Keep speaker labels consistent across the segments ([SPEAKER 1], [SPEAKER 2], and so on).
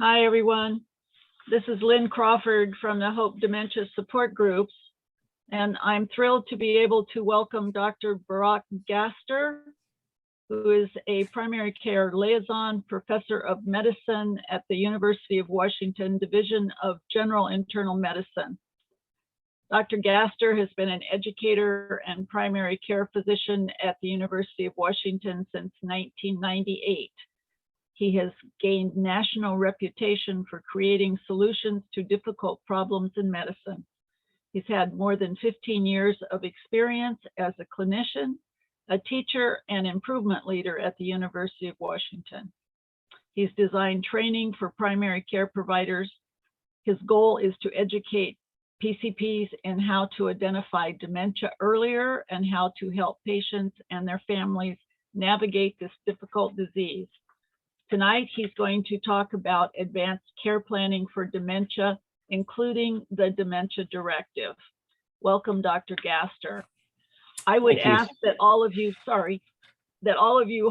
[SPEAKER 1] Hi, everyone. This is Lynn Crawford from the Hope Dementia Support Groups, and I'm thrilled to be able to welcome Dr. Barak Gaster, who is a primary care liaison professor of medicine at the University of Washington Division of General Internal Medicine. Dr. Gaster has been an educator and primary care physician at the University of Washington since 1998. He has gained national reputation for creating solutions to difficult problems in medicine. He's had more than 15 years of experience as a clinician, a teacher, and improvement leader at the University of Washington. He's designed training for primary care providers. His goal is to educate PCPs in how to identify dementia earlier and how to help patients and their families navigate this difficult disease. Tonight, he's going to talk about advanced care planning for dementia, including the Dementia Directive. Welcome, Dr. Gaster. I would ask that all of you,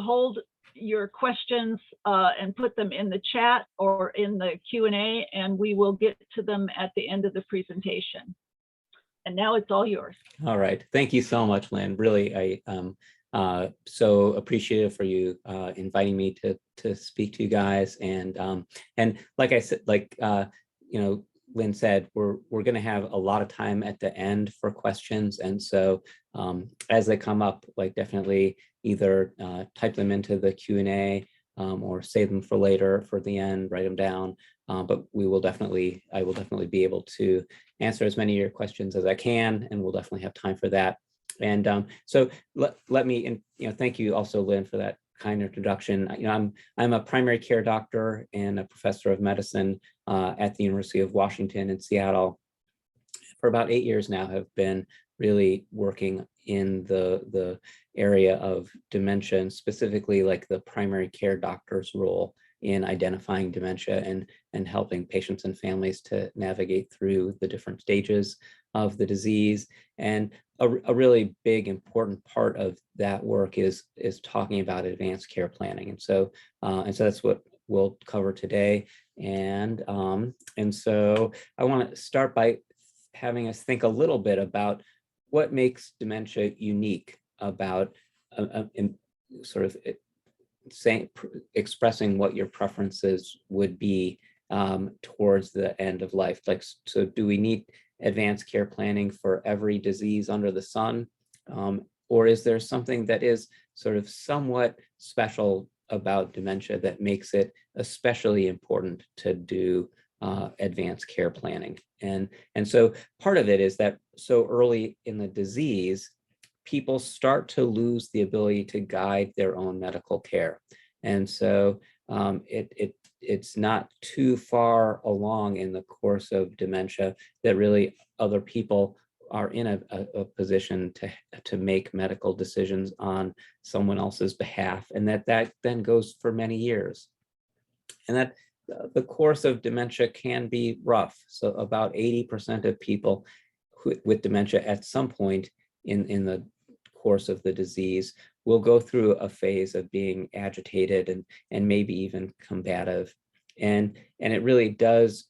[SPEAKER 1] hold your questions and put them in the chat or in the Q&A, and we will get to them at the end of the presentation. And now it's all yours.
[SPEAKER 2] All right. Thank you so much, Lynn. Really, so appreciative for you inviting me to speak to you guys. And like I said, Lynn said, we're going to have a lot of time at the end for questions. And so as they come up, definitely either type them into the Q&A or save them for later for the end, write them down. But I will definitely be able to answer as many of your questions as I can, and we'll definitely have time for that. And so let me, thank you also, Lynn, for that kind introduction. I'm a primary care doctor and a professor of medicine at the University of Washington in Seattle. For about 8 years now, have been really working in the area of dementia, and specifically the primary care doctor's role in identifying dementia and helping patients and families to navigate through the different stages of the disease. And a really big important part of that work is talking about advanced care planning. And so that's what we'll cover today. And so I want to start by having us think a little bit about what makes dementia unique about expressing what your preferences would be towards the end of life. So do we need advanced care planning for every disease under the sun? Or is there something that is somewhat special about dementia that makes it especially important to do advanced care planning? And so part of it is that so early in the disease, people start to lose the ability to guide their own medical care. And so it's not too far along in the course of dementia that really other people are in a position to make medical decisions on someone else's behalf, and that then goes for many years. And that the course of dementia can be rough. So about 80% of people with dementia at some point in the course of the disease will go through a phase of being agitated and maybe even combative. And it really does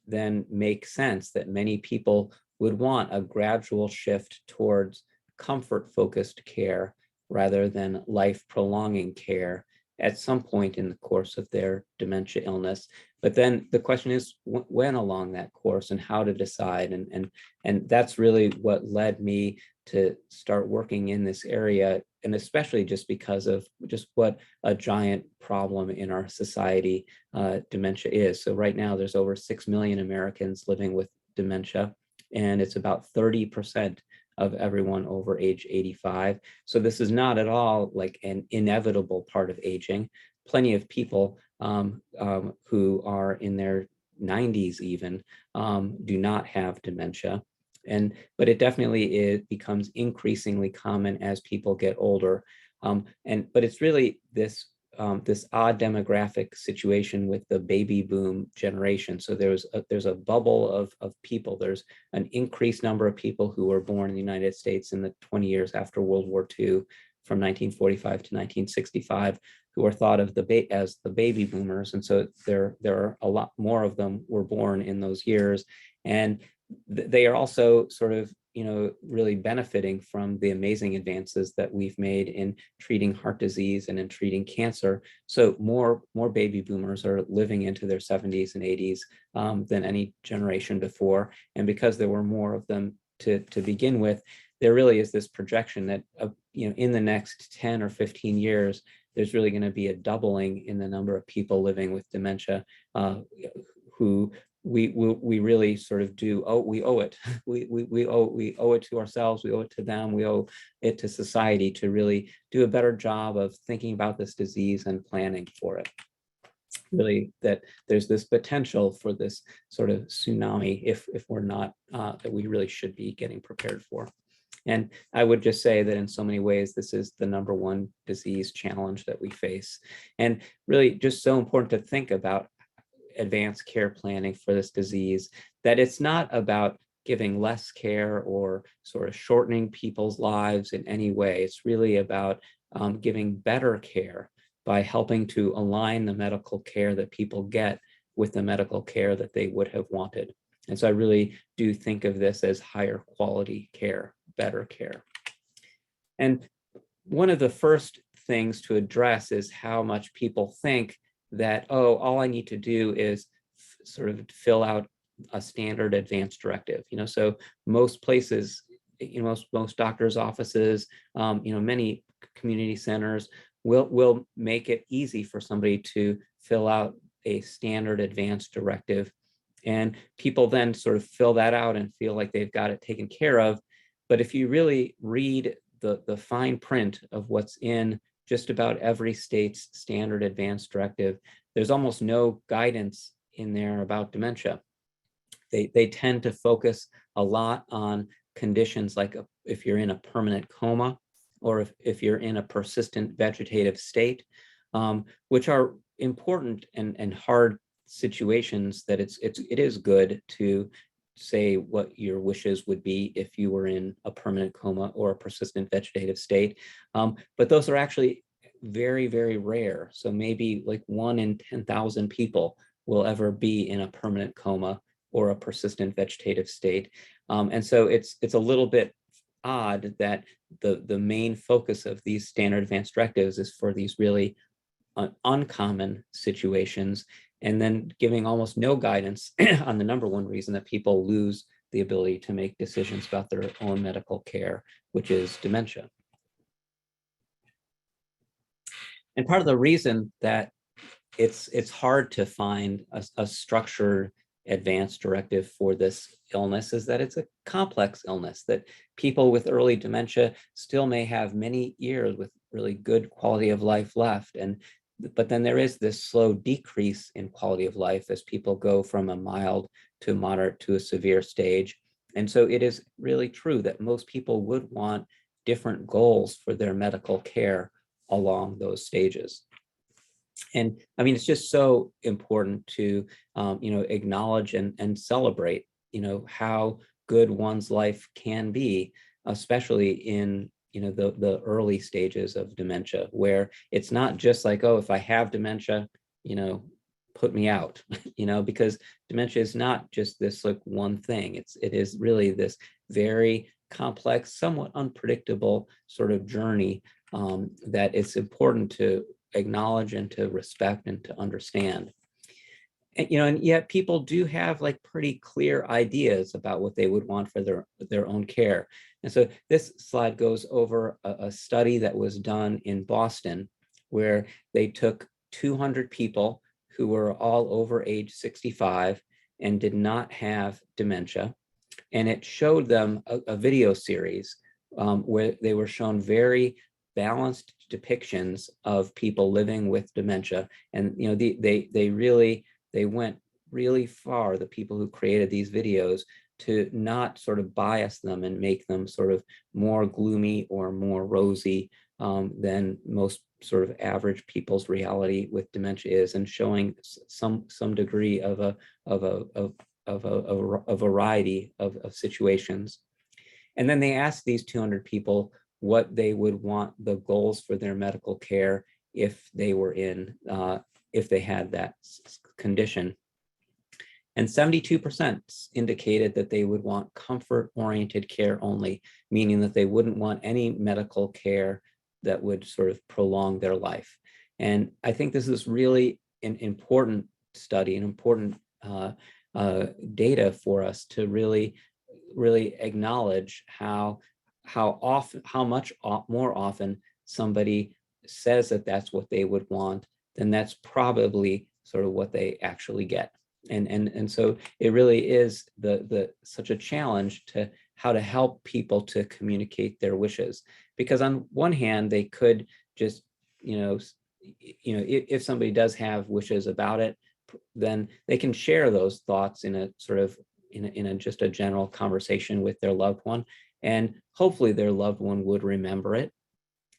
[SPEAKER 2] then make sense that many people would want a gradual shift towards comfort-focused care rather than life-prolonging care at some point in the course of their dementia illness. But then the question is when along that course and how to decide. And that's really what led me to start working in this area, and especially just because of just what a giant problem in our society dementia is. So right now there's over 6 million Americans living with dementia, and it's about 30% of everyone over age 85. So this is not at all like an inevitable part of aging. Plenty of people who are in their 90s even do not have dementia. But it definitely becomes increasingly common as people get older. But it's really this odd demographic situation with the baby boom generation. So there's a bubble of people. There's an increased number of people who were born in the United States in the 20 years after World War II, from 1945 to 1965 who are thought of as the baby boomers. And so there are a lot more of them were born in those years. And they are also sort of, really benefiting from the amazing advances that we've made in treating heart disease and in treating cancer. So more baby boomers are living into their 70s and 80s than any generation before. And because there were more of them to begin with, there really is this projection that, in the next 10 or 15 years, there's really going to be a doubling in the number of people living with dementia who we really sort of we owe it. We owe it to ourselves, we owe it to them, we owe it to society to really do a better job of thinking about this disease and planning for it. Really, that there's this potential for this sort of tsunami if we're not, that we really should be getting prepared for. And I would just say that in so many ways, this is the #1 disease challenge that we face. And really just so important to think about advanced care planning for this disease, that it's not about giving less care or sort of shortening people's lives in any way. It's really about giving better care by helping to align the medical care that people get with the medical care that they would have wanted. And so I really do think of this as higher quality care, better care. And one of the first things to address is how much people think that, oh, all I need to do is sort of fill out a standard advance directive. So most places, most doctors' offices, many community centers will make it easy for somebody to fill out a standard advance directive. And people then sort of fill that out and feel like they've got it taken care of. But if you really read the fine print of what's in just about every state's standard advance directive, there's almost no guidance in there about dementia. They tend to focus a lot on conditions like if you're in a permanent coma, or if you're in a persistent vegetative state, which are important and hard situations that it is good to say what your wishes would be if you were in a permanent coma or a persistent vegetative state. But those are actually very, very rare. So maybe like 1 in 10,000 people will ever be in a permanent coma or a persistent vegetative state. And so it's a little bit odd that the main focus of these standard advance directives is for these really uncommon situations, and then giving almost no guidance on the #1 reason that people lose the ability to make decisions about their own medical care, which is dementia. And part of the reason that it's hard to find a structured advance directive for this illness is that it's a complex illness, that people with early dementia still may have many years with really good quality of life left. But then there is this slow decrease in quality of life as people go from a mild to moderate to a severe stage. And so it is really true that most people would want different goals for their medical care along those stages. And I mean, it's just so important to, acknowledge and celebrate, how good one's life can be, especially in the early stages of dementia, where it's not just like, oh, if I have dementia, put me out, because dementia is not just this like one thing. It is really this very complex, somewhat unpredictable sort of journey that it's important to acknowledge and to respect and to understand. And yet people do have like pretty clear ideas about what they would want for their own care. And so this slide goes over a study that was done in Boston, where they took 200 people who were all over age 65 and did not have dementia. And it showed them a video series where they were shown very balanced depictions of people living with dementia. And they went really far, the people who created these videos, to not sort of bias them and make them sort of more gloomy or more rosy than most sort of average people's reality with dementia is, and showing some degree of a variety of situations. And then they asked these 200 people, what they would want the goals for their medical care if they were if they had that condition. And 72% indicated that they would want comfort-oriented care only, meaning that they wouldn't want any medical care that would sort of prolong their life. And I think this is really an important study, an important data for us to really acknowledge how much more often somebody says that that's what they would want, then that's probably sort of what they actually get. And so it really is such a challenge to how to help people to communicate their wishes, because on one hand they could just if somebody does have wishes about it, then they can share those thoughts in a sort of just a general conversation with their loved one, and hopefully their loved one would remember it.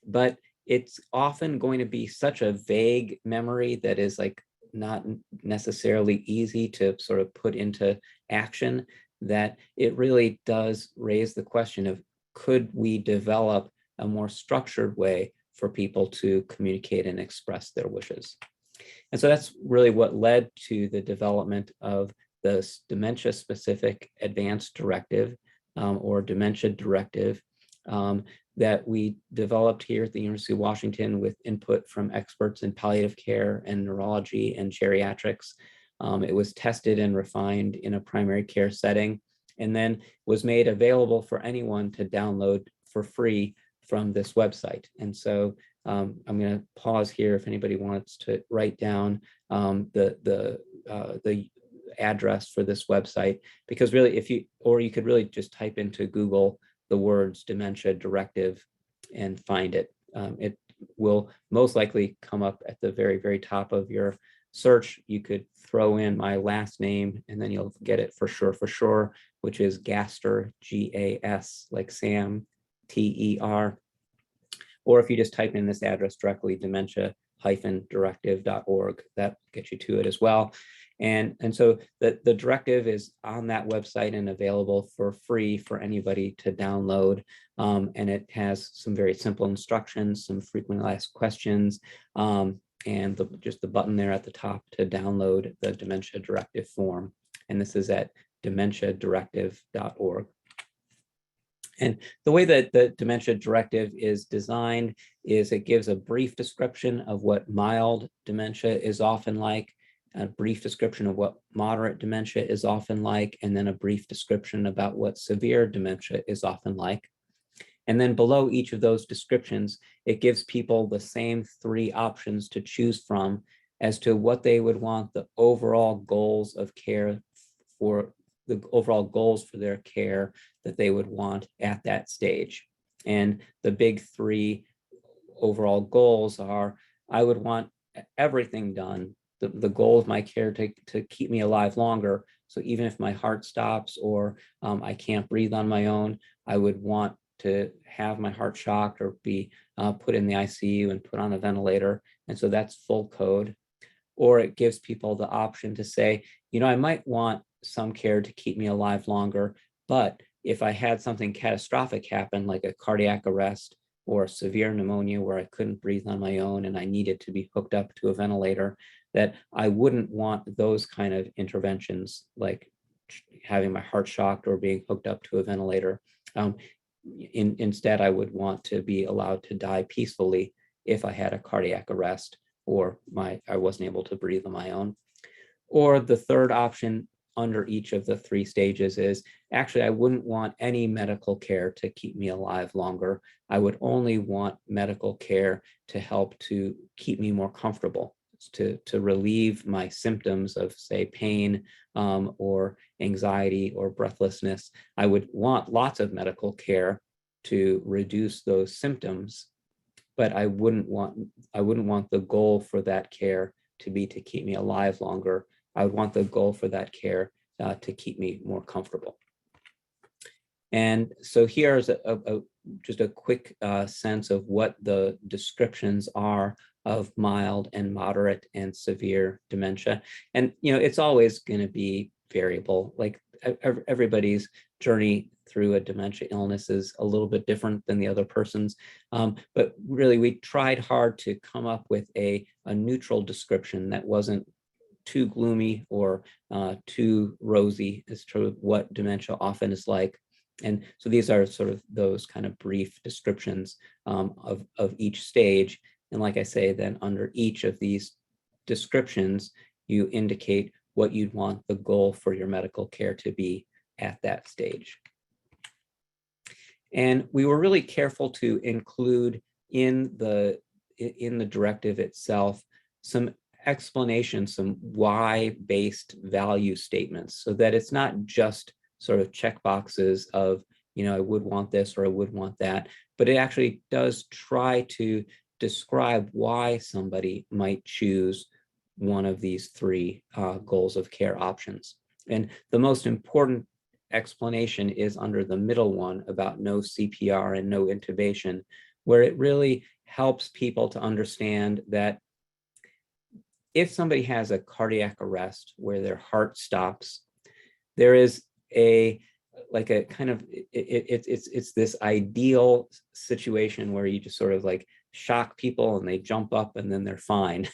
[SPEAKER 2] But it's often going to be such a vague memory that is like not necessarily easy to sort of put into action, that it really does raise the question of, could we develop a more structured way for people to communicate and express their wishes? And so that's really what led to the development of the dementia-specific advanced directive, or Dementia Directive, that we developed here at the University of Washington with input from experts in palliative care and neurology and geriatrics. It was tested and refined in a primary care setting, and then was made available for anyone to download for free from this website. And so I'm going to pause here if anybody wants to write down the address for this website, because really you could really just type into Google the words Dementia Directive and find it. It will most likely come up at the very, very top of your search. You could throw in my last name and then you'll get it for sure, which is Gaster, G-A-S, like Sam, T-E-R. Or if you just type in this address directly, dementia-directive.org, that gets you to it as well. And so the directive is on that website and available for free for anybody to download. And it has some very simple instructions, some frequently asked questions, and just the button there at the top to download the Dementia Directive form. And this is at dementia-directive.org. And the way that the Dementia Directive is designed is it gives a brief description of what mild dementia is often like, a brief description of what moderate dementia is often like, and then a brief description about what severe dementia is often like. And then below each of those descriptions, it gives people the same three options to choose from as to what they would want the overall goals of care for, the overall goals for their care that they would want at that stage. And the big three overall goals are, I would want everything done, the goal of my care to keep me alive longer. So even if my heart stops or I can't breathe on my own, I would want to have my heart shocked or be put in the ICU and put on a ventilator. And so that's full code. Or it gives people the option to say, I might want some care to keep me alive longer, but if I had something catastrophic happen, like a cardiac arrest or a severe pneumonia where I couldn't breathe on my own and I needed to be hooked up to a ventilator, that I wouldn't want those kind of interventions, like having my heart shocked or being hooked up to a ventilator. Instead, I would want to be allowed to die peacefully if I had a cardiac arrest or I wasn't able to breathe on my own. Or the third option under each of the three stages is, actually, I wouldn't want any medical care to keep me alive longer. I would only want medical care to help to keep me more comfortable, to relieve my symptoms of, say, pain or anxiety or breathlessness. I would want lots of medical care to reduce those symptoms, but I wouldn't want the goal for that care to be to keep me alive longer. I would want the goal for that care to keep me more comfortable. And so here's just a quick sense of what the descriptions are of mild and moderate and severe dementia. And it's always going to be variable. Like everybody's journey through a dementia illness is a little bit different than the other person's. But really, we tried hard to come up with a neutral description that wasn't too gloomy or too rosy as to what dementia often is like. And so these are sort of those kind of brief descriptions of each stage. And like I say, then under each of these descriptions, you indicate what you'd want the goal for your medical care to be at that stage. And we were really careful to include in the directive itself some explanation, some why-based value statements, so that it's not just sort of check boxes of, I would want this or I would want that, but it actually does try to describe why somebody might choose one of these three goals of care options. And the most important explanation is under the middle one about no CPR and no intubation, where it really helps people to understand that if somebody has a cardiac arrest where their heart stops, there is it's this ideal situation where you just sort of like shock people and they jump up and then they're fine,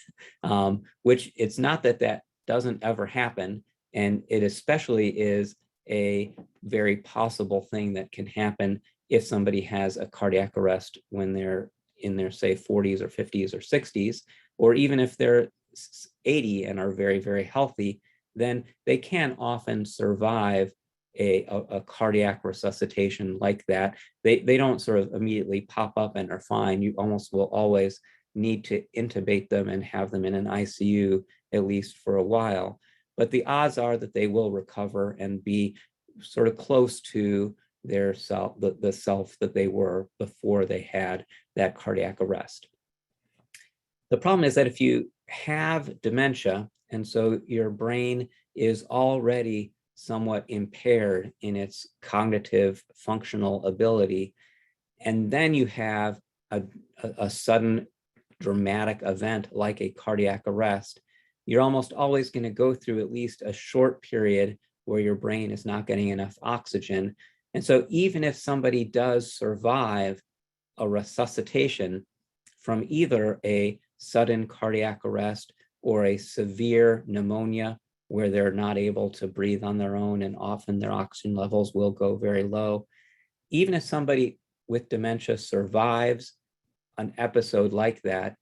[SPEAKER 2] which it's not that doesn't ever happen. And it especially is a very possible thing that can happen if somebody has a cardiac arrest when they're in their, say, 40s or 50s or 60s, or even if they're 80 and are very, very healthy, then they can often survive a cardiac resuscitation like that. They don't sort of immediately pop up and are fine. You almost will always need to intubate them and have them in an ICU, at least for a while. But the odds are that they will recover and be sort of close to their self, the self that they were before they had that cardiac arrest. The problem is that if you have dementia, and so your brain is already somewhat impaired in its cognitive functional ability, and then you have a sudden dramatic event like a cardiac arrest, you're almost always going to go through at least a short period where your brain is not getting enough oxygen. And so even if somebody does survive a resuscitation from either a sudden cardiac arrest or a severe pneumonia where they're not able to breathe on their own and often their oxygen levels will go very low, even if somebody with dementia survives an episode like that,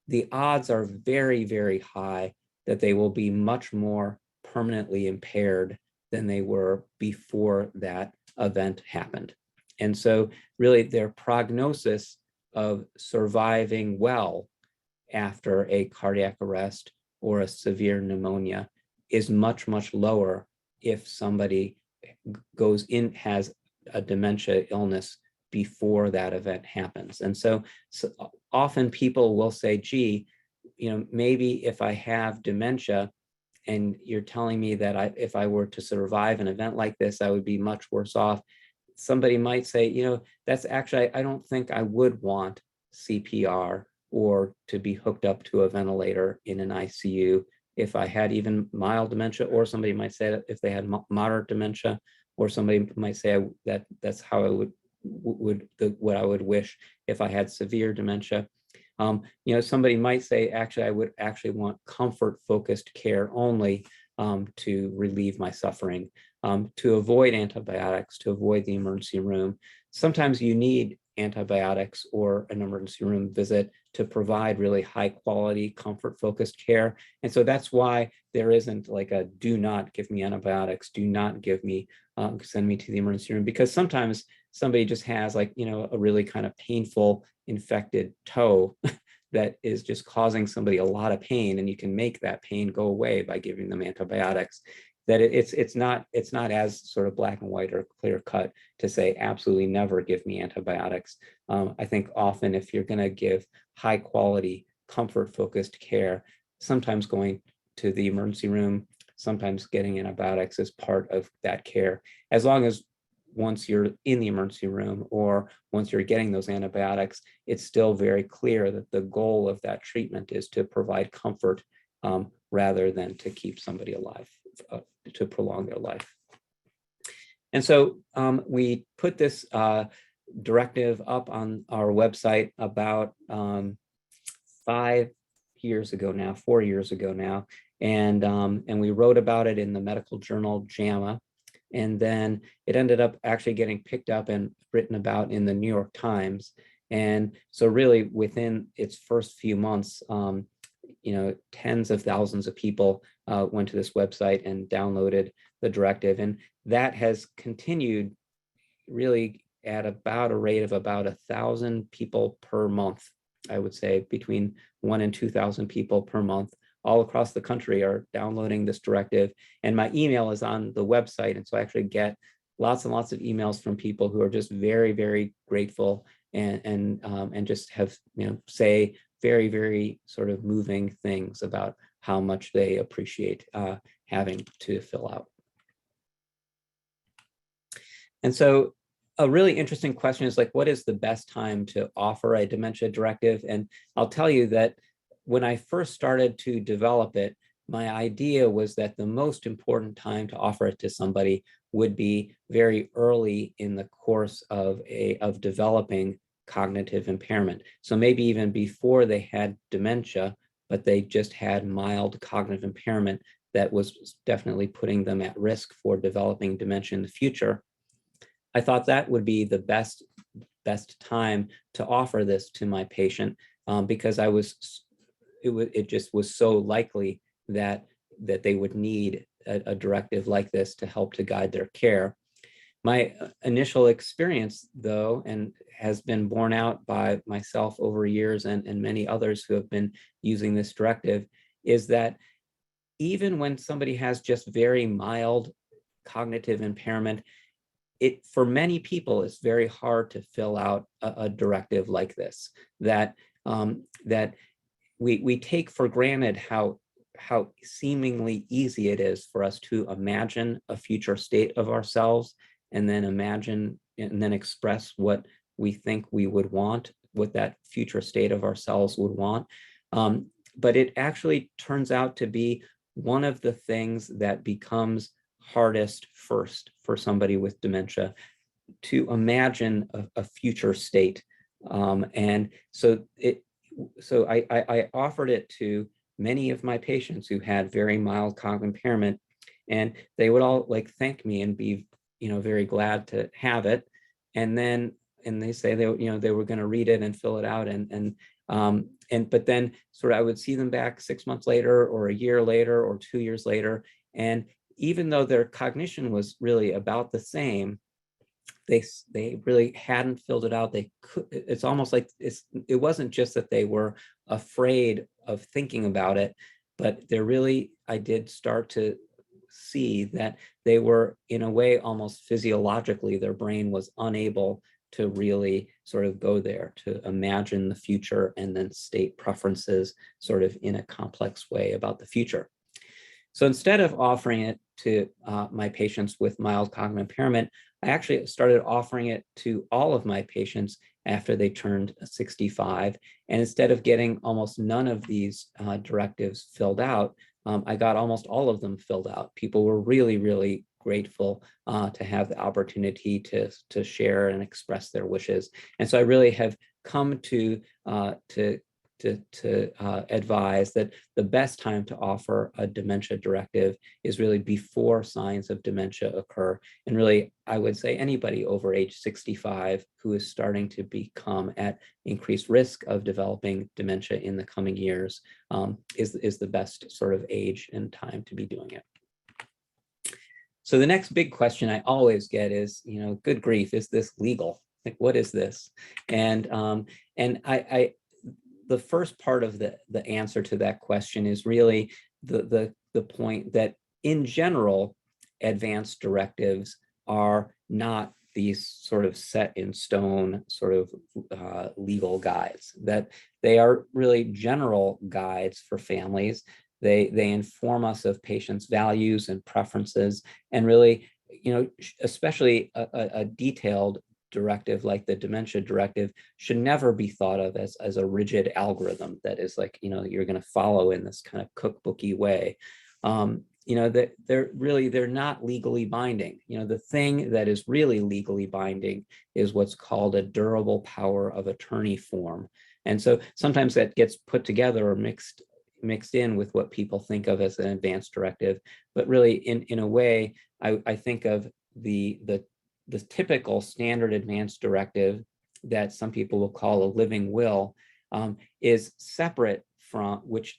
[SPEAKER 2] the odds are very, very high that they will be much more permanently impaired than they were before that event happened. And so really their prognosis of surviving well after a cardiac arrest or a severe pneumonia is much, much lower if somebody has a dementia illness before that event happens. And so often people will say, gee, maybe if I have dementia and you're telling me that if I were to survive an event like this, I would be much worse off. Somebody might say, that's actually, I don't think I would want CPR or to be hooked up to a ventilator in an ICU if I had even mild dementia, or somebody might say that if they had moderate dementia, or somebody might say that that's how I what I would wish if I had severe dementia. Somebody might say, actually, I would actually want comfort-focused care only to relieve my suffering, to avoid antibiotics, to avoid the emergency room. Sometimes you need antibiotics or an emergency room visit to provide really high quality, comfort-focused care. And so that's why there isn't like a do not give me antibiotics, do not give me, send me to the emergency room, because sometimes somebody just has like, a really kind of painful infected toe that is just causing somebody a lot of pain, and you can make that pain go away by giving them antibiotics. That it's not as sort of black and white or clear cut to say absolutely never give me antibiotics. I think often if you're going to give high quality, comfort focused care, sometimes going to the emergency room, sometimes getting antibiotics is part of that care, as long as once you're in the emergency room or once you're getting those antibiotics, it's still very clear that the goal of that treatment is to provide comfort rather than to keep somebody alive, to prolong their life. And so we put this directive up on our website about 4 years ago now, and we wrote about it in the medical journal JAMA, and then it ended up actually getting picked up and written about in the New York Times. And so really within its first few months, tens of thousands of people went to this website and downloaded the directive, and that has continued really at about a rate of about 1,000 people per month. I would say between 1,000 and 2,000 people per month all across the country are downloading this directive. And my email is on the website. And so I actually get lots and lots of emails from people who are just very, very grateful and just have, say very, very sort of moving things about how much they appreciate having to fill out. And so a really interesting question is like, what is the best time to offer a dementia directive? And I'll tell you that when I first started to develop it, my idea was that the most important time to offer it to somebody would be very early in the course of developing cognitive impairment. So maybe even before they had dementia, but they just had mild cognitive impairment that was definitely putting them at risk for developing dementia in the future. I thought that would be the best time to offer this to my patient because it just was so likely that they would need a directive like this to help to guide their care. My initial experience, though, and has been borne out by myself over years and many others who have been using this directive, is that even when somebody has just very mild cognitive impairment, for many people, it's very hard to fill out a directive like this, that we take for granted how seemingly easy it is for us to imagine a future state of ourselves and then imagine and then express what we think we would want, what that future state of ourselves would want. But it actually turns out to be one of the things that becomes hardest first for somebody with dementia, to imagine a future state. And so I offered it to many of my patients who had very mild cognitive impairment, and they would all thank me and be very glad to have it. And they say they were going to read it and fill it out, but then sort of I would see them back 6 months later or a year later or 2 years later, and even though their cognition was really about the same, they really hadn't filled it out. It's almost like it wasn't just that they were afraid of thinking about it, but I did start to see that they were, in a way, almost physiologically, their brain was unable to really sort of go there, to imagine the future and then state preferences sort of in a complex way about the future. So instead of offering it to my patients with mild cognitive impairment, I actually started offering it to all of my patients after they turned 65. And instead of getting almost none of these directives filled out, I got almost all of them filled out. People were really, really grateful to have the opportunity to share and express their wishes. And so I really have come to advise that the best time to offer a dementia directive is really before signs of dementia occur. And really, I would say anybody over age 65 who is starting to become at increased risk of developing dementia in the coming years is the best sort of age and time to be doing it. So the next big question I always get is, good grief, is this legal? Like, what is this? And the first part of the answer to that question is really the point that in general, advanced directives are not these sort of set in stone sort of legal guides, that they are really general guides for families. They inform us of patients' values and preferences, and really, especially a detailed directive like the Dementia Directive should never be thought of as a rigid algorithm that is you're going to follow in this kind of cookbooky way. that they're not legally binding. The thing that is really legally binding is what's called a durable power of attorney form. And so sometimes that gets put together or mixed in with what people think of as an advance directive. But really, in a way, I think of the typical standard advance directive that some people will call a living will, is separate from which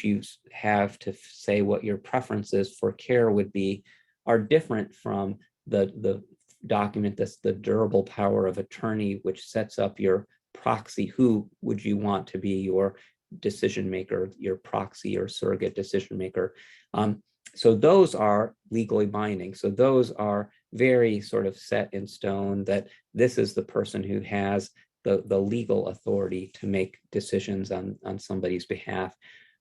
[SPEAKER 2] you have to say what your preferences for care would be, are different from the document that's the durable power of attorney, which sets up your proxy. Who would you want to be your decision maker, your proxy or surrogate decision maker? So those are legally binding. So those are very sort of set in stone, that this is the person who has the legal authority to make decisions on somebody's behalf.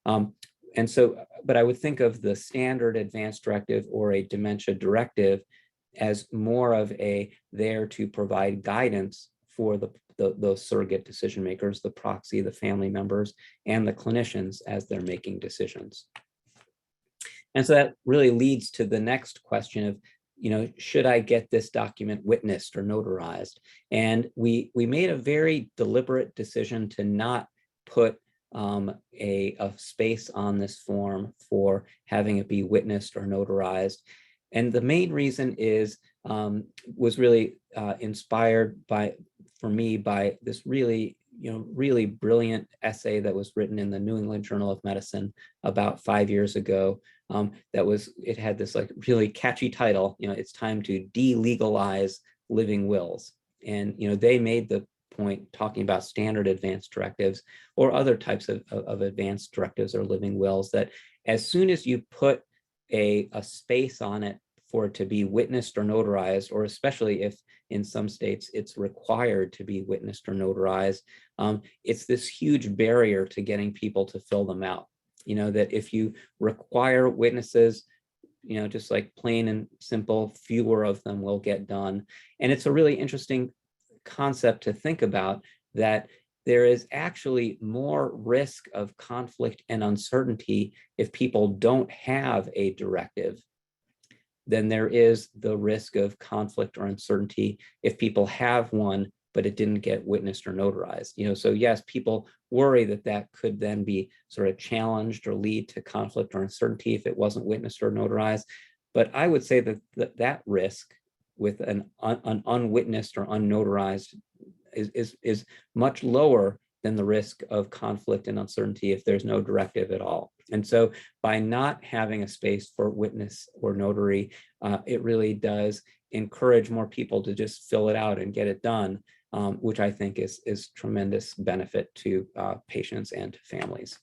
[SPEAKER 2] And so, but I would think of the standard advance directive or a dementia directive as more of a there to provide guidance for those surrogate decision makers, the proxy, the family members, and the clinicians as they're making decisions. And so that really leads to the next question of, should I get this document witnessed or notarized? And we made a very deliberate decision to not put a space on this form for having it be witnessed or notarized. And the main reason was really inspired for me by this really brilliant essay that was written in the New England Journal of Medicine about 5 years ago. It had this like really catchy title, it's time to delegalize living wills. And, they made the point talking about standard advance directives or other types of advance directives or living wills, that as soon as you put a space on it for it to be witnessed or notarized, or especially if in some states it's required to be witnessed or notarized, it's this huge barrier to getting people to fill them out. That if you require witnesses, just like plain and simple, fewer of them will get done. And it's a really interesting concept to think about, that there is actually more risk of conflict and uncertainty if people don't have a directive than there is the risk of conflict or uncertainty if people have one, but it didn't get witnessed or notarized. So yes, people worry that could then be sort of challenged or lead to conflict or uncertainty if it wasn't witnessed or notarized. But I would say that risk with an unwitnessed or unnotarized is much lower than the risk of conflict and uncertainty if there's no directive at all. And so by not having a space for witness or notary, it really does encourage more people to just fill it out and get it done, which I think is tremendous benefit to patients and to families.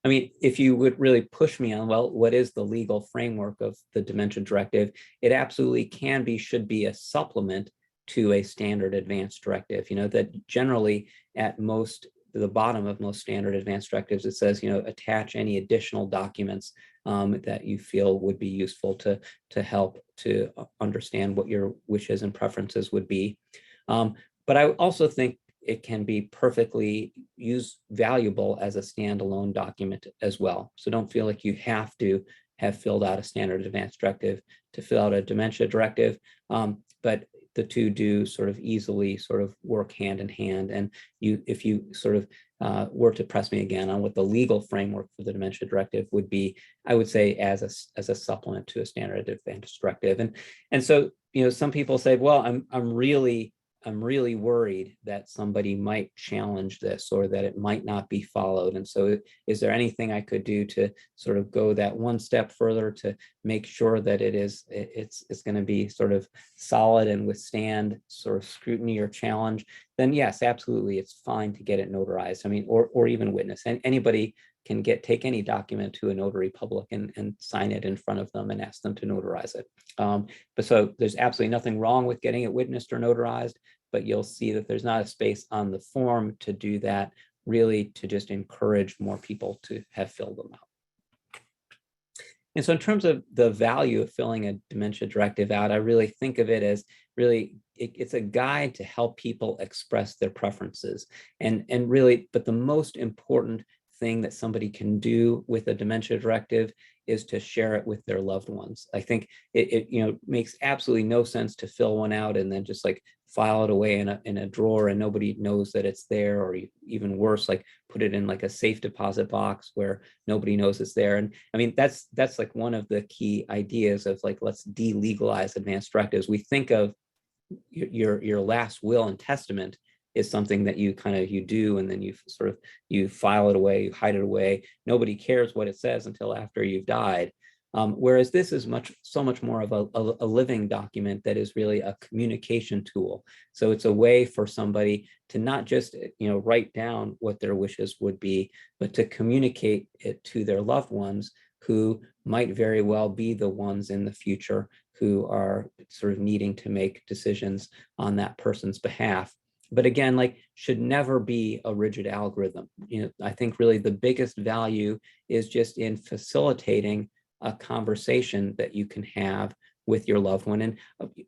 [SPEAKER 2] I mean, if you would really push me on, well, what is the legal framework of the Dementia Directive? It absolutely should be a supplement to a standard advance directive. That generally at the bottom of most standard advance directives, it says, attach any additional documents that you feel would be useful to help to understand what your wishes and preferences would be. But I also think it can be perfectly valuable as a standalone document as well. So don't feel like you have to have filled out a standard advance directive to fill out a dementia directive. But the two do sort of easily sort of work hand in hand. And if you sort of were to press me again on what the legal framework for the dementia directive would be, I would say as a supplement to a standard advance directive. And so, some people say, well, I'm really worried that somebody might challenge this or that it might not be followed. And so is there anything I could do to sort of go that one step further to make sure that it's going to be sort of solid and withstand sort of scrutiny or challenge? Then yes, absolutely, it's fine to get it notarized. I mean, or even witness. And anybody can take any document to a notary public and sign it in front of them and ask them to notarize it. But so there's absolutely nothing wrong with getting it witnessed or notarized, but you'll see that there's not a space on the form to do that, really to just encourage more people to have filled them out. And so in terms of the value of filling a dementia directive out, I really think of it as really, it's a guide to help people express their preferences. And really, but the most important thing that somebody can do with a dementia directive is to share it with their loved ones. I think it makes absolutely no sense to fill one out and then just like file it away in a drawer and nobody knows that it's there, or even worse, like put it in like a safe deposit box where nobody knows it's there. And I mean, that's like one of the key ideas of like, let's delegalize advance directives. We think of your last will and testament is something that you do, and then you file it away, you hide it away. Nobody cares what it says until after you've died. Whereas this is so much more of a living document that is really a communication tool. So it's a way for somebody to not just write down what their wishes would be, but to communicate it to their loved ones, who might very well be the ones in the future who are sort of needing to make decisions on that person's behalf. But again, like, should never be a rigid algorithm. I think really the biggest value is just in facilitating a conversation that you can have with your loved one. And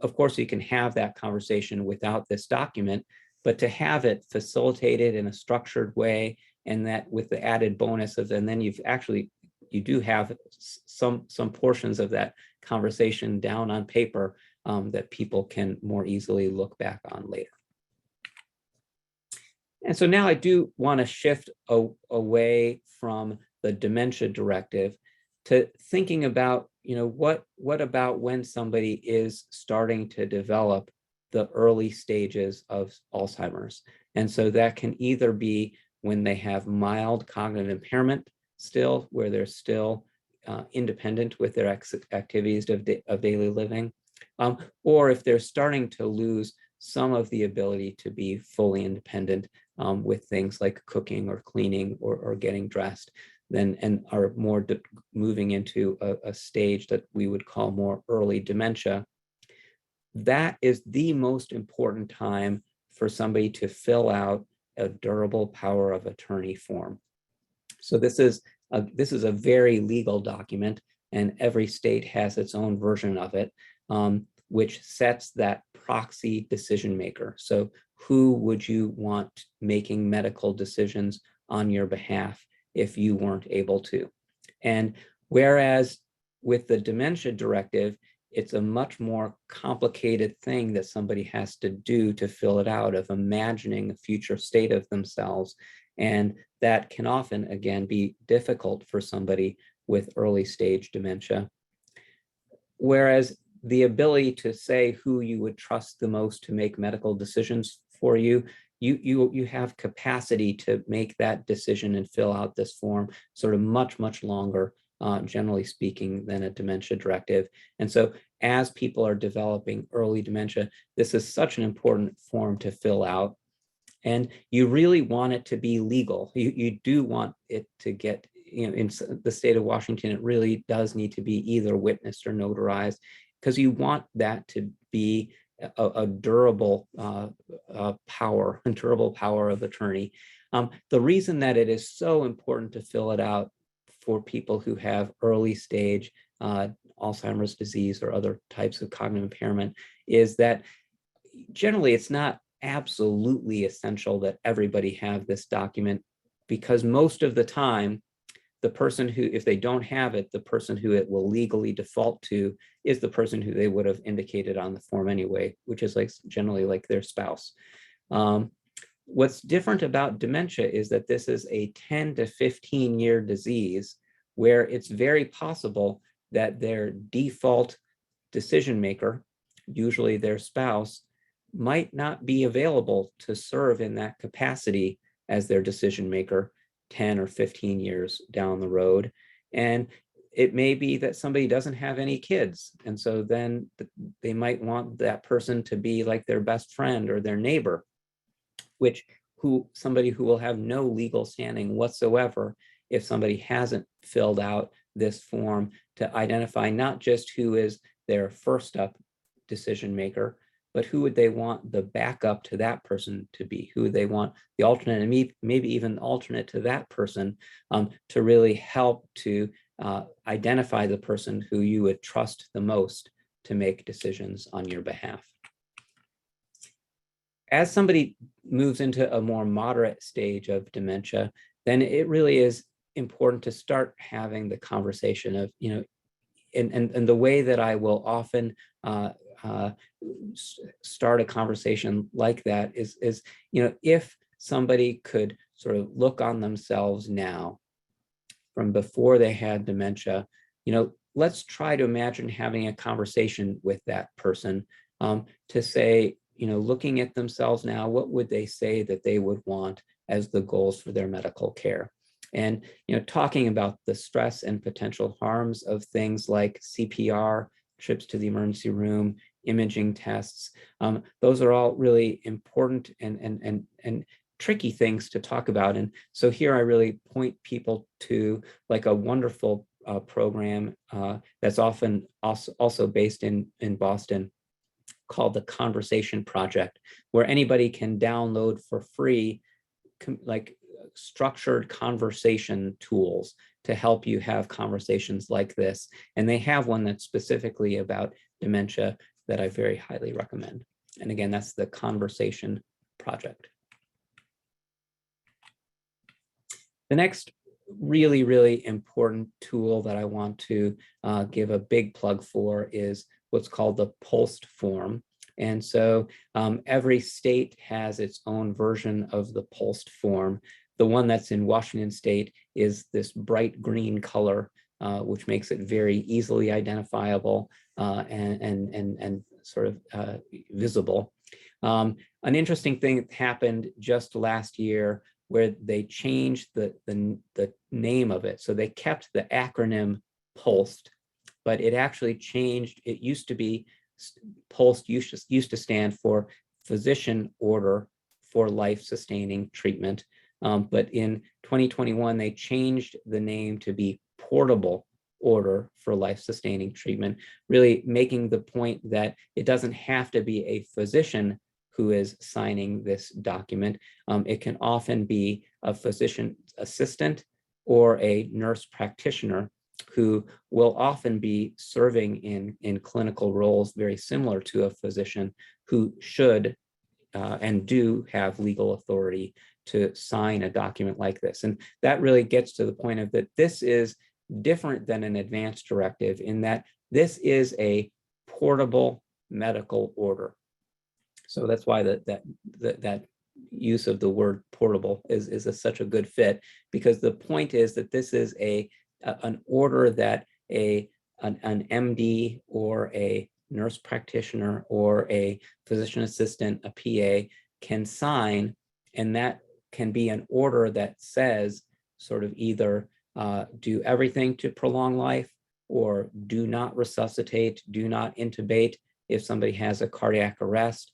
[SPEAKER 2] of course, you can have that conversation without this document, but to have it facilitated in a structured way, and that with the added bonus of, and then you do have some portions of that conversation down on paper that people can more easily look back on later. And so now I do want to shift away from the dementia directive to thinking about, what about when somebody is starting to develop the early stages of Alzheimer's. And so that can either be when they have mild cognitive impairment still, where they're still independent with their activities of daily living, or if they're starting to lose some of the ability to be fully independent with things like cooking or cleaning or getting dressed, and are more moving into a stage that we would call more early dementia. That is the most important time for somebody to fill out a durable power of attorney form. So this is a very legal document, and every state has its own version of it, which sets that proxy decision maker. So who would you want making medical decisions on your behalf if you weren't able to? And whereas with the dementia directive, it's a much more complicated thing that somebody has to do to fill it out, of imagining a future state of themselves. And that can often, again, be difficult for somebody with early stage dementia. Whereas the ability to say who you would trust the most to make medical decisions for you, you have capacity to make that decision and fill out this form sort of much longer, generally speaking, than a dementia directive. And so as people are developing early dementia, this is such an important form to fill out. And you really want it to be legal. You do want it to get, in the state of Washington, it really does need to be either witnessed or notarized, because you want that to be a durable power of attorney. The reason that it is so important to fill it out for people who have early stage Alzheimer's disease or other types of cognitive impairment is that generally it's not absolutely essential that everybody have this document, because most of the time, the person who, if they don't have it, the person who it will legally default to is the person who they would have indicated on the form anyway, which is like generally like their spouse. What's different about dementia is that this is a 10 to 15 year disease, where it's very possible that their default decision maker, usually their spouse, might not be available to serve in that capacity as their decision maker 10 or 15 years down the road. And it may be that somebody doesn't have any kids, and so then they might want that person to be like their best friend or their neighbor, somebody who will have no legal standing whatsoever if somebody hasn't filled out this form to identify not just who is their first up decision maker, but who would they want the backup to that person to be? Who would they want the alternate, and maybe even alternate to that person, to really help to identify the person who you would trust the most to make decisions on your behalf. As somebody moves into a more moderate stage of dementia, then it really is important to start having the conversation of, and the way that I will often start a conversation like that is, if somebody could sort of look on themselves now from before they had dementia, let's try to imagine having a conversation with that person to say, looking at themselves now, what would they say that they would want as the goals for their medical care? And, talking about the stress and potential harms of things like CPR, trips to the emergency room, imaging tests. Those are all really important and tricky things to talk about. And so here I really point people to like a wonderful program that's often also based in Boston, called the Conversation Project, where anybody can download for free like structured conversation tools to help you have conversations like this. And they have one that's specifically about dementia that I very highly recommend. And again, that's the Conversation Project. The next really, really important tool that I want to give a big plug for is what's called the POLST form. And so every state has its own version of the POLST form. The one that's in Washington State is this bright green color, which makes it very easily identifiable and sort of visible. An interesting thing happened just last year where they changed the name of it. So they kept the acronym POLST, but it actually changed. It used to be, POLST used to stand for Physician Order for Life-Sustaining Treatment. But in 2021, they changed the name to be Portable Order for Life-Sustaining Treatment, really making the point that it doesn't have to be a physician who is signing this document. It can often be a physician assistant or a nurse practitioner who will often be serving in clinical roles very similar to a physician, who should and do have legal authority to sign a document like this. And that really gets to the point of that this is different than an advance directive in that this is a portable medical order. So that's why that use of the word portable is such a good fit, because the point is that this is an order that an MD or a nurse practitioner or a physician assistant, a PA, can sign, and that can be an order that says sort of either do everything to prolong life, or do not resuscitate, do not intubate if somebody has a cardiac arrest,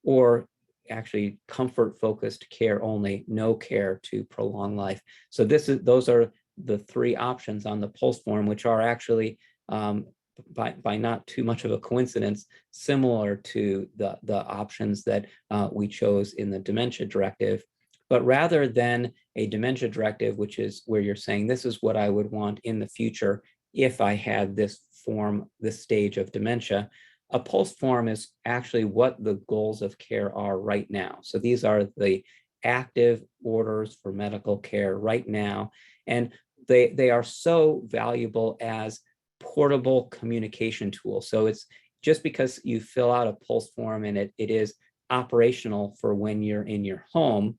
[SPEAKER 2] or actually comfort-focused care only, no care to prolong life. So those are the three options on the POLST form, which are actually, by not too much of a coincidence, similar to the options that we chose in the Dementia Directive. But rather than a Dementia Directive, which is where you're saying, this is what I would want in the future if I had this form, this stage of dementia, a POLST form is actually what the goals of care are right now. So these are the active orders for medical care right now. And they are so valuable as portable communication tools. So it's just because you fill out a POLST form and it is operational for when you're in your home,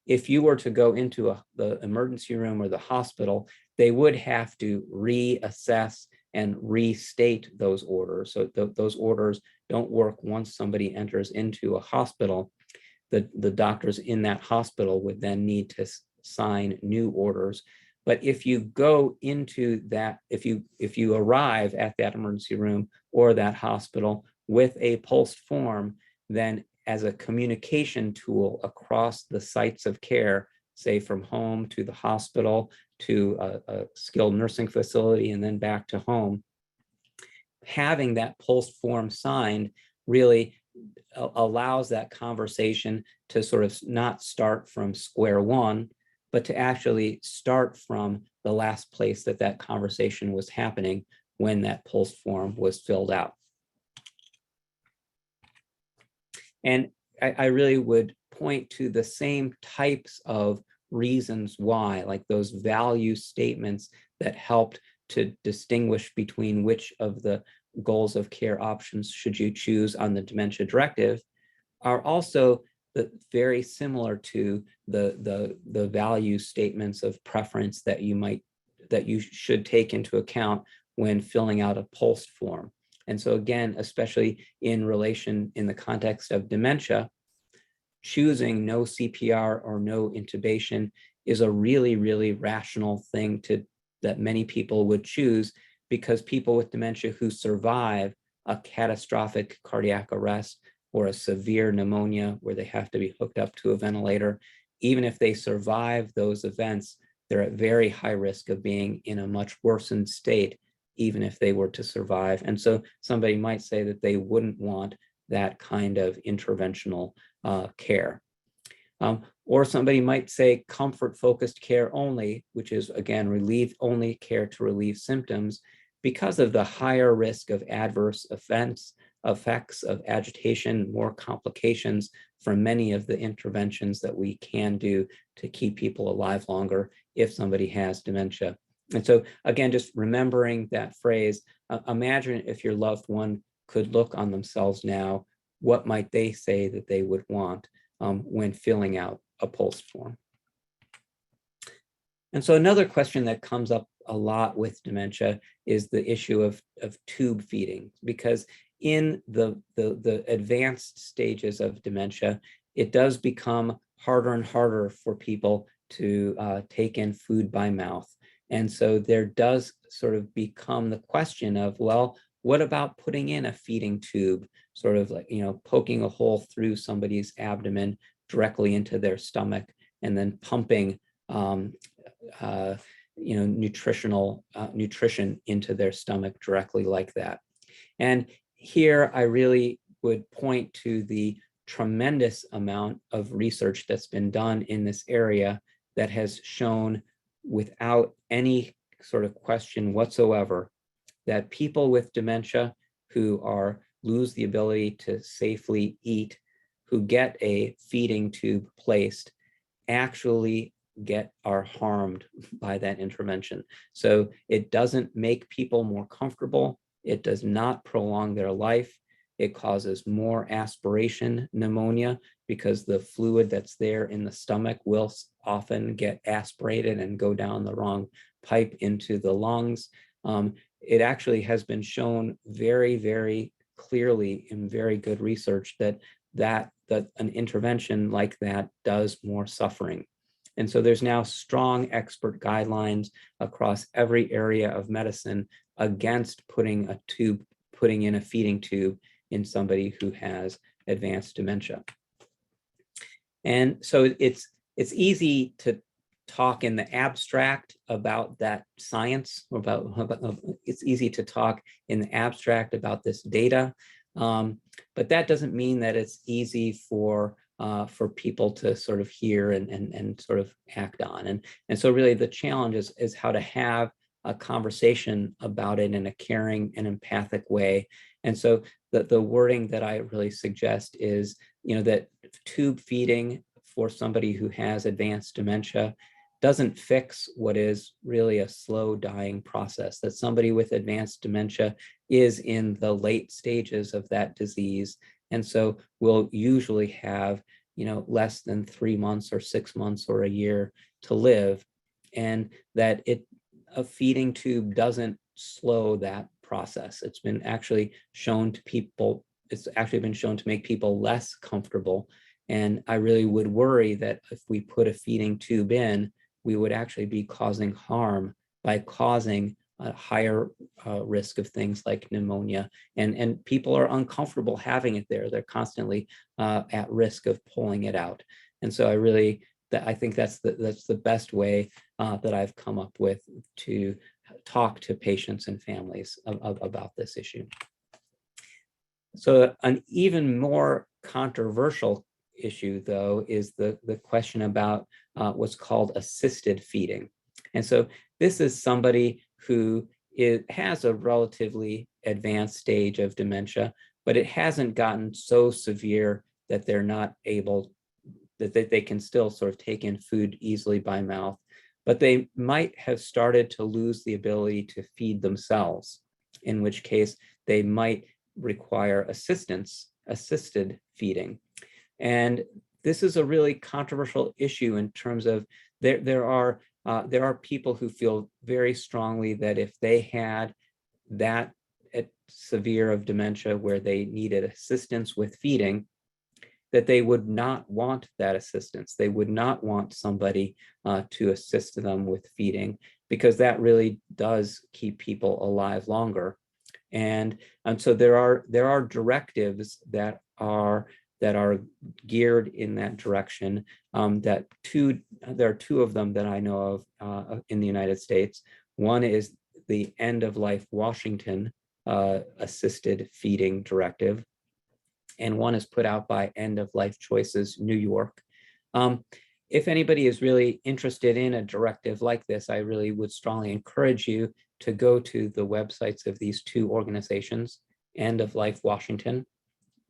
[SPEAKER 2] if you were to go into the emergency room or the hospital, they would have to reassess and restate those orders. So those orders don't work once somebody enters into a hospital. The doctors in that hospital would then need to sign new orders. But if you go into that, if you arrive at that emergency room or that hospital with a POLST form, then as a communication tool across the sites of care, say from home to the hospital to a skilled nursing facility and then back to home, having that POLST form signed really allows that conversation to sort of not start from square one, but to actually start from the last place that conversation was happening when that POLST form was filled out. And I really would point to the same types of reasons why, like those value statements that helped to distinguish between which of the goals of care options should you choose on the Dementia Directive, are also very similar to the value statements of preference that you should take into account when filling out a PULSE form. And so again, especially in the context of dementia, choosing no CPR or no intubation is a really, really rational thing that many people would choose, because people with dementia who survive a catastrophic cardiac arrest or a severe pneumonia where they have to be hooked up to a ventilator, even if they survive those events, they're at very high risk of being in a much worsened state, even if they were to survive. And so somebody might say that they wouldn't want that kind of interventional care. Or somebody might say comfort-focused care only, which is, again, only care to relieve symptoms, because of the higher risk of adverse effects of agitation, more complications from many of the interventions that we can do to keep people alive longer if somebody has dementia. And so, again, just remembering that phrase, imagine if your loved one could look on themselves now, what might they say that they would want when filling out a PULSE form? And so another question that comes up a lot with dementia is the issue of tube feeding, because in the advanced stages of dementia, it does become harder and harder for people to take in food by mouth. And so there does sort of become the question of, well, what about putting in a feeding tube, sort of like, poking a hole through somebody's abdomen directly into their stomach, and then pumping nutrition into their stomach directly like that. And here I really would point to the tremendous amount of research that's been done in this area that has shown, without any sort of question whatsoever, that people with dementia who lose the ability to safely eat, who get a feeding tube placed, actually are harmed by that intervention. So it doesn't make people more comfortable. It does not prolong their life. It causes more aspiration pneumonia, because the fluid that's there in the stomach will often get aspirated and go down the wrong pipe into the lungs. It actually has been shown very, very clearly in very good research that an intervention like that does more suffering. And so there's now strong expert guidelines across every area of medicine against putting in a feeding tube in somebody who has advanced dementia. And so it's easy to talk in the abstract about that science, it's easy to talk in the abstract about this data, but that doesn't mean that it's easy for people to sort of hear and sort of act on. And so really the challenge is how to have a conversation about it in a caring and empathic way. And so the wording that I really suggest is, that tube feeding for somebody who has advanced dementia doesn't fix what is really a slow dying process, that somebody with advanced dementia is in the late stages of that disease. And so we'll usually have, less than 3 months or 6 months or a year to live, and that a feeding tube doesn't slow that process. It's actually been shown to make people less comfortable. And I really would worry that if we put a feeding tube in, we would actually be causing harm by causing a higher risk of things like pneumonia. And people are uncomfortable having it there. They're constantly at risk of pulling it out. And so I think that's the best way that I've come up with to talk to patients and families about this issue. So an even more controversial issue, though, is the question about what's called assisted feeding. And so this is somebody who has a relatively advanced stage of dementia, but it hasn't gotten so severe that they're that they can still sort of take in food easily by mouth, but they might have started to lose the ability to feed themselves, in which case they might require assisted feeding. And this is a really controversial issue in terms of there are people who feel very strongly that if they had that severe of dementia where they needed assistance with feeding, that they would not want that assistance. They would not want somebody to assist them with feeding, because that really does keep people alive longer. And so there are directives that are geared in that direction. There are two of them that I know of in the United States. One is the End of Life Washington Assisted Feeding Directive, and one is put out by End of Life Choices New York. If anybody is really interested in a directive like this, I really would strongly encourage you to go to the websites of these two organizations, End of Life Washington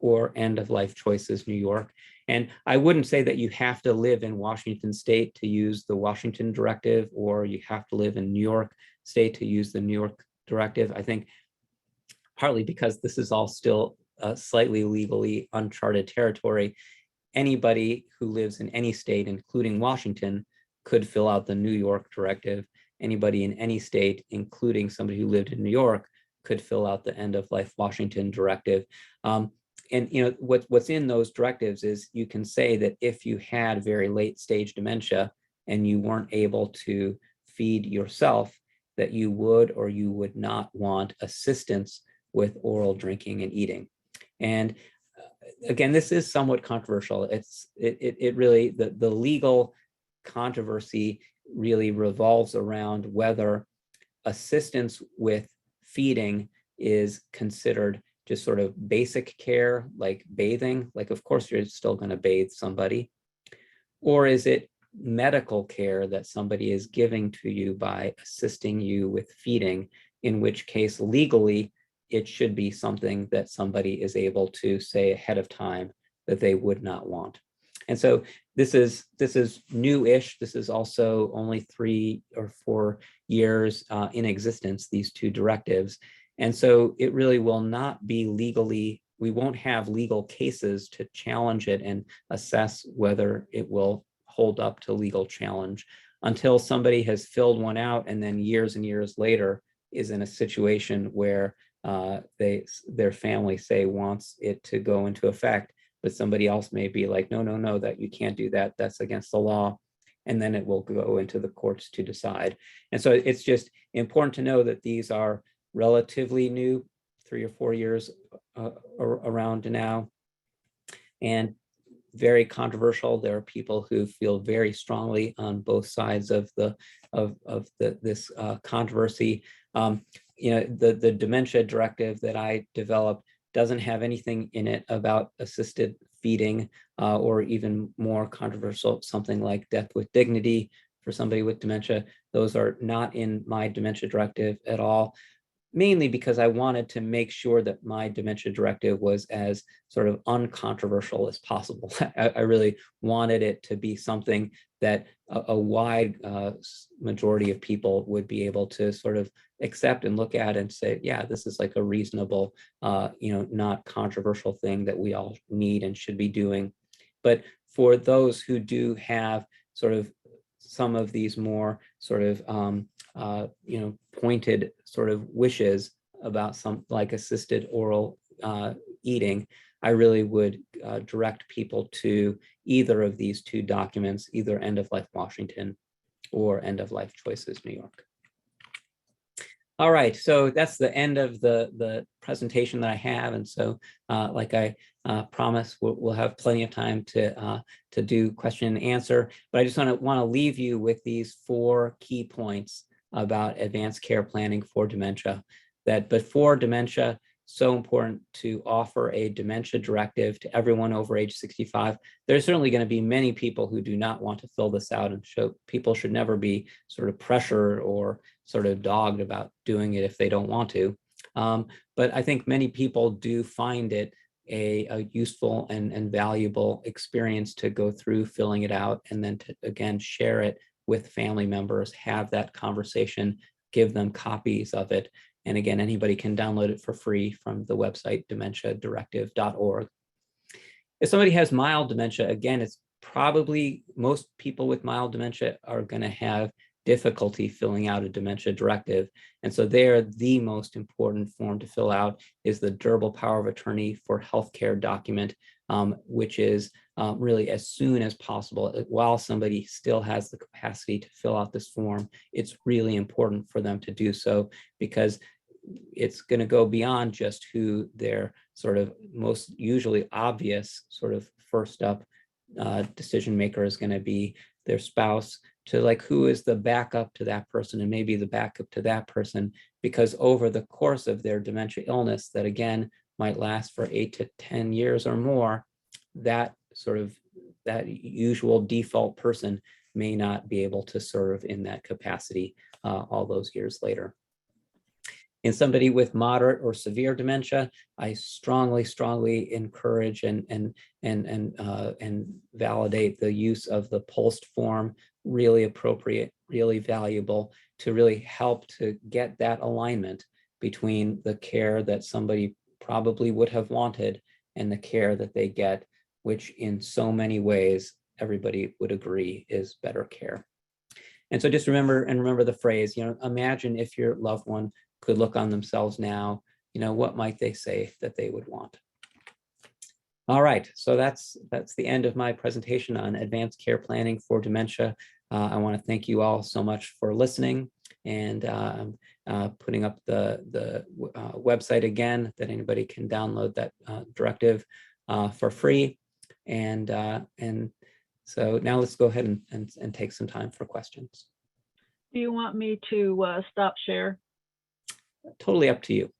[SPEAKER 2] or End of Life Choices New York. And I wouldn't say that you have to live in Washington State to use the Washington Directive, or you have to live in New York State to use the New York Directive. I think partly because this is all still slightly legally uncharted territory, anybody who lives in any state, including Washington, could fill out the New York Directive. Anybody in any state, including somebody who lived in New York, could fill out the End of Life Washington Directive. And what's in those directives is you can say that if you had very late stage dementia and you weren't able to feed yourself, that you would or you would not want assistance with oral drinking and eating. And again, this is somewhat controversial. It really, the legal controversy really revolves around whether assistance with feeding is considered just sort of basic care, like bathing, like of course you're still going to bathe somebody, or is it medical care that somebody is giving to you by assisting you with feeding, in which case legally it should be something that somebody is able to say ahead of time that they would not want. And so this is new-ish. This is also only 3 or 4 years in existence, these two directives. And so it really will not be legally, we won't have legal cases to challenge it and assess whether it will hold up to legal challenge until somebody has filled one out and then years and years later is in a situation where their family say wants it to go into effect, but somebody else may be like, no, that you can't do that. That's against the law. And then it will go into the courts to decide. And so it's just important to know that these are relatively new, 3 or 4 years around now, and very controversial. There are people who feel very strongly on both sides of this controversy. The Dementia Directive that I developed doesn't have anything in it about assisted feeding, or even more controversial, something like death with dignity for somebody with dementia. Those are not in my Dementia Directive at all, mainly because I wanted to make sure that my Dementia Directive was as sort of uncontroversial as possible. I really wanted it to be something that a wide majority of people would be able to sort of accept and look at and say, yeah, this is like a reasonable, not controversial thing that we all need and should be doing. But for those who do have sort of some of these more sort of pointed sort of wishes about some like assisted oral eating, I really would direct people to either of these two documents, either End of Life Washington or End of Life Choices New York. All right, so that's the end of the presentation that I have. And so like I promised, we'll have plenty of time to do question and answer. But I just want to leave you with these 4 key points about advanced care planning for dementia. That before dementia, so important to offer a dementia directive to everyone over age 65. There's certainly going to be many people who do not want to fill this out, and people should never be sort of pressured or sort of dogged about doing it if they don't want to. But I think many people do find it a useful and valuable experience to go through filling it out, and then to, again, share it with family members, have that conversation, give them copies of it. And again, anybody can download it for free from the website dementiadirective.org. If somebody has mild dementia, again, it's probably most people with mild dementia are going to have difficulty filling out a dementia directive. And so there, the most important form to fill out is the durable power of attorney for healthcare document, which is really as soon as possible. While somebody still has the capacity to fill out this form, it's really important for them to do so, because it's going to go beyond just who their sort of most usually obvious sort of first up decision maker is going to be, their spouse, to like who is the backup to that person, and maybe the backup to that person, because over the course of their dementia illness that again might last for 8 to 10 years or more, that sort of that usual default person may not be able to serve in that capacity all those years later. In somebody with moderate or severe dementia, I strongly encourage and validate the use of the PULSed form. Really appropriate, really valuable to really help to get that alignment between the care that somebody probably would have wanted and the care that they get, which in so many ways everybody would agree is better care. And so just remember the phrase, imagine if your loved one could look on themselves now, what might they say that they would want? All right, so that's the end of my presentation on advanced care planning for dementia. I want to thank you all so much for listening, and putting up the website again that anybody can download that directive for free. And so now let's go ahead and take some time for questions.
[SPEAKER 1] Do you want me to stop share?
[SPEAKER 2] Totally up to you.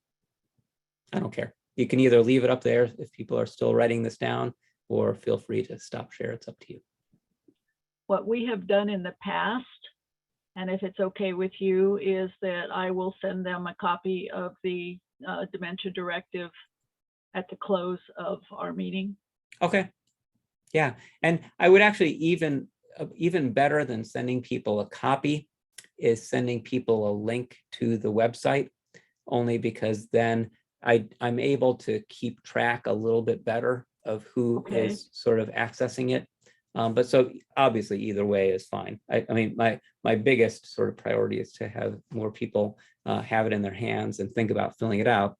[SPEAKER 2] I don't care. You can either leave it up there if people are still writing this down, or feel free to stop share. It's up to you.
[SPEAKER 1] What we have done in the past, and if it's okay with you, is that I will send them a copy of the Dementia Directive at the close of our meeting.
[SPEAKER 2] Okay. Yeah. And I would actually even better than sending people a copy is sending people a link to the website, only because then I'm able to keep track a little bit better of who is sort of accessing it. But so obviously either way is fine. I mean, my biggest sort of priority is to have more people have it in their hands and think about filling it out.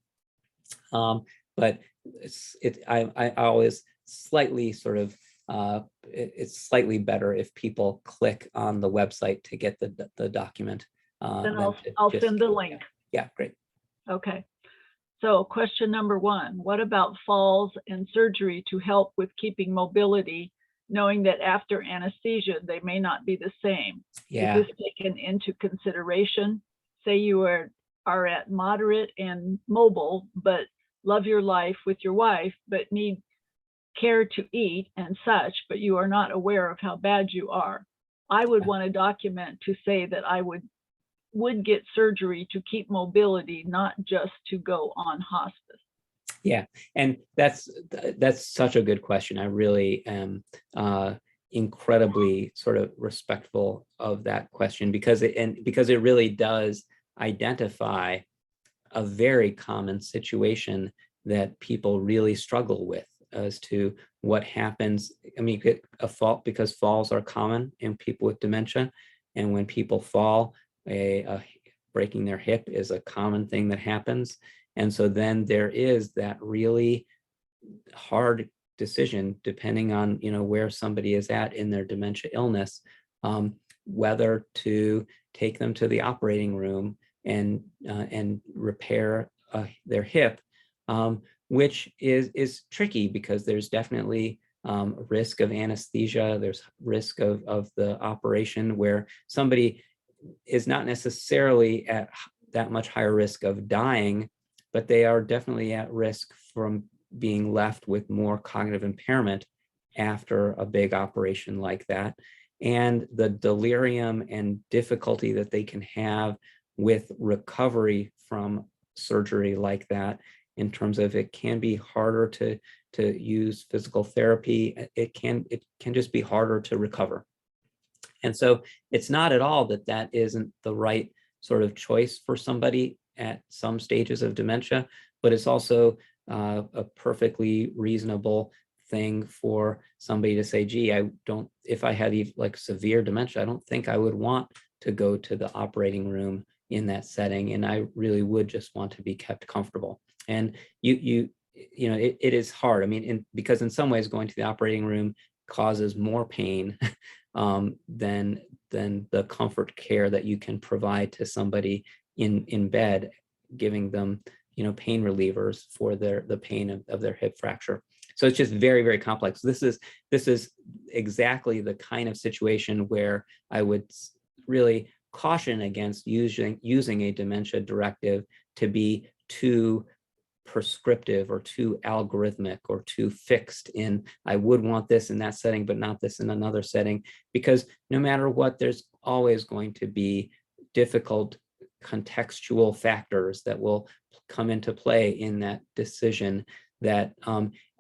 [SPEAKER 2] But I always slightly sort of, it's slightly better if people click on the website to get the document.
[SPEAKER 1] Then I'll send the link.
[SPEAKER 2] Yeah, great.
[SPEAKER 1] Okay. So question number 1, what about falls and surgery to help with keeping mobility, knowing that after anesthesia, they may not be the same?
[SPEAKER 2] Yeah.
[SPEAKER 1] Is this taken into consideration? Say you are at moderate and mobile, but love your life with your wife, but need care to eat and such, but you are not aware of how bad you are. I would want a document to say that I would get surgery to keep mobility, not just to go on hospice.
[SPEAKER 2] Yeah, and that's such a good question. I really am incredibly sort of respectful of that question, because it really does identify a very common situation that people really struggle with as to what happens. I mean, a fall, because falls are common in people with dementia, and when people fall, breaking their hip is a common thing that happens. And so then there is that really hard decision, depending on where somebody is at in their dementia illness, whether to take them to the operating room and repair their hip, which is tricky, because there's definitely risk of anesthesia. There's risk of the operation where somebody is not necessarily at that much higher risk of dying, but they are definitely at risk from being left with more cognitive impairment after a big operation like that. And the delirium and difficulty that they can have with recovery from surgery like that in terms of it can be harder to use physical therapy. It can just be harder to recover. And so it's not at all that that isn't the right sort of choice for somebody at some stages of dementia, but it's also a perfectly reasonable thing for somebody to say, gee, if I had like severe dementia, I don't think I would want to go to the operating room in that setting. And I really would just want to be kept comfortable. And you know, it is hard. I mean, because in some ways going to the operating room causes more pain than the comfort care that you can provide to somebody in bed, giving them, you know, pain relievers for the pain of their hip fracture. So it's just very, very complex. This is exactly the kind of situation where I would really caution against using a dementia directive to be too prescriptive or too algorithmic or too fixed in, I would want this in that setting, but not this in another setting, because no matter what, there's always going to be difficult contextual factors that will come into play in that decision that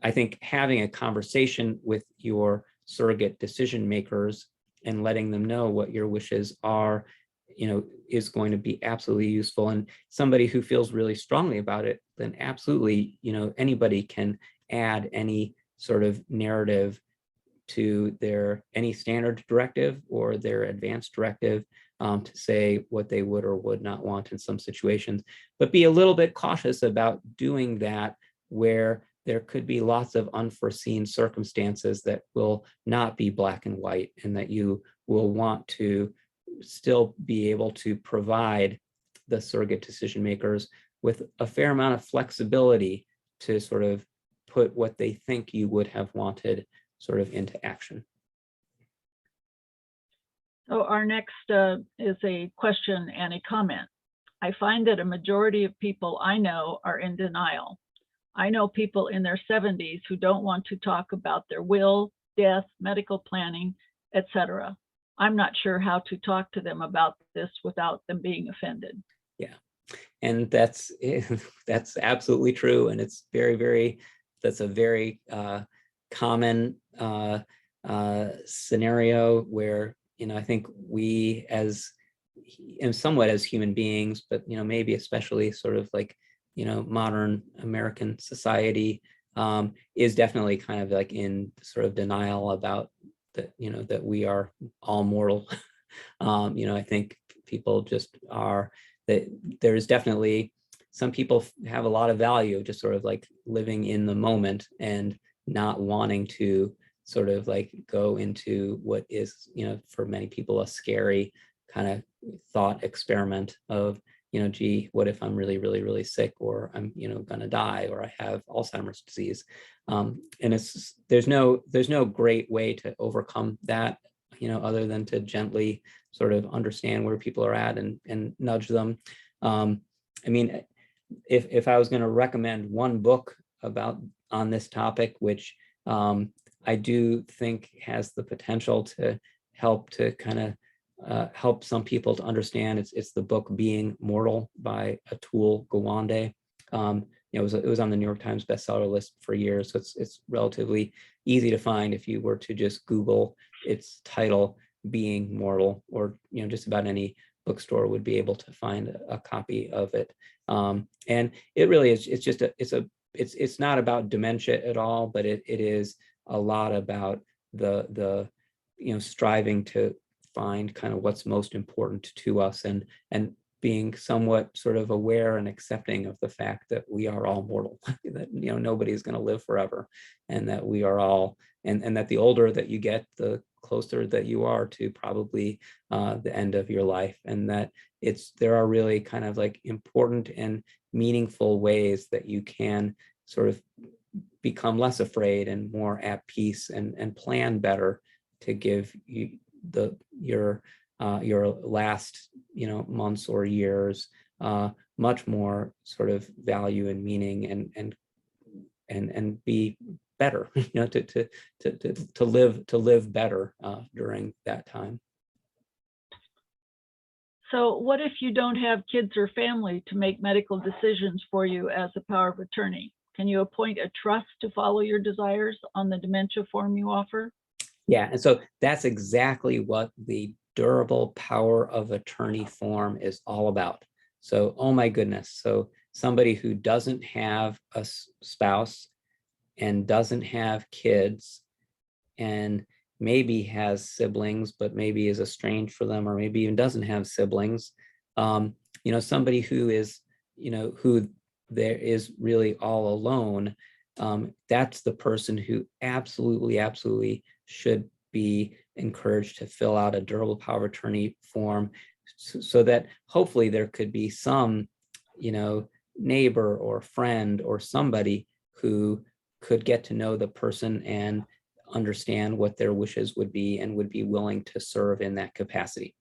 [SPEAKER 2] I think having a conversation with your surrogate decision makers and letting them know what your wishes are, you know, is going to be absolutely useful. And somebody who feels really strongly about it, then absolutely, you know, anybody can add any sort of narrative to any standard directive or their advanced directive to say what they would or would not want in some situations, but be a little bit cautious about doing that where there could be lots of unforeseen circumstances that will not be black and white, and that you will want to still be able to provide the surrogate decision makers with a fair amount of flexibility to sort of put what they think you would have wanted sort of into action.
[SPEAKER 1] So our next is a question and a comment. I find that a majority of people I know are in denial. I know people in their 70s who don't want to talk about their will, death, medical planning, etc. I'm not sure how to talk to them about this without them being offended.
[SPEAKER 2] Yeah, and that's absolutely true, and it's that's a very common scenario where, you know, I think we and somewhat as human beings, but, you know, maybe especially sort of like, you know, modern American society is definitely kind of like in sort of denial about that, you know, that we are all mortal. You know, I think people just are, that there's definitely some people have a lot of value just sort of like living in the moment and not wanting to sort of like go into what is, you know, for many people a scary kind of thought experiment of, you know, gee, what if I'm really, really, really sick, or I'm, you know, gonna die, or I have Alzheimer's disease. And there's no great way to overcome that, you know, other than to gently sort of understand where people are at and nudge them. I mean, if I was going to recommend one book on this topic, which I do think has the potential to help to kind of help some people to understand, it's the book Being Mortal by Atul Gawande. You know, it was on the New York Times bestseller list for years, so it's relatively easy to find if you were to just Google its title, Being Mortal, or, you know, just about any bookstore would be able to find a copy of it. And it really is, it's not about dementia at all, but it is a lot about the you know, striving to find kind of what's most important to us, and being somewhat sort of aware and accepting of the fact that we are all mortal, that, you know, nobody's going to live forever, and that we are all, and that the older that you get, the closer that you are to probably the end of your life, and that there are really kind of like important and meaningful ways that you can sort of become less afraid and more at peace and plan better to give you your last, you know, months or years much more sort of value and meaning, and be better, you know, to live better during that time.
[SPEAKER 1] So what if you don't have kids or family to make medical decisions for you as a power of attorney? Can you appoint a trust to follow your desires on the dementia form you offer?
[SPEAKER 2] Yeah, and so that's exactly what the durable power of attorney form is all about. So, oh my goodness. So somebody who doesn't have a spouse and doesn't have kids and maybe has siblings, but maybe is estranged for them, or maybe even doesn't have siblings. Somebody who is, who there is really all alone. That's the person who absolutely should be encouraged to fill out a durable power of attorney form, so that hopefully there could be some, neighbor or friend or somebody who could get to know the person and understand what their wishes would be and would be willing to serve in that capacity.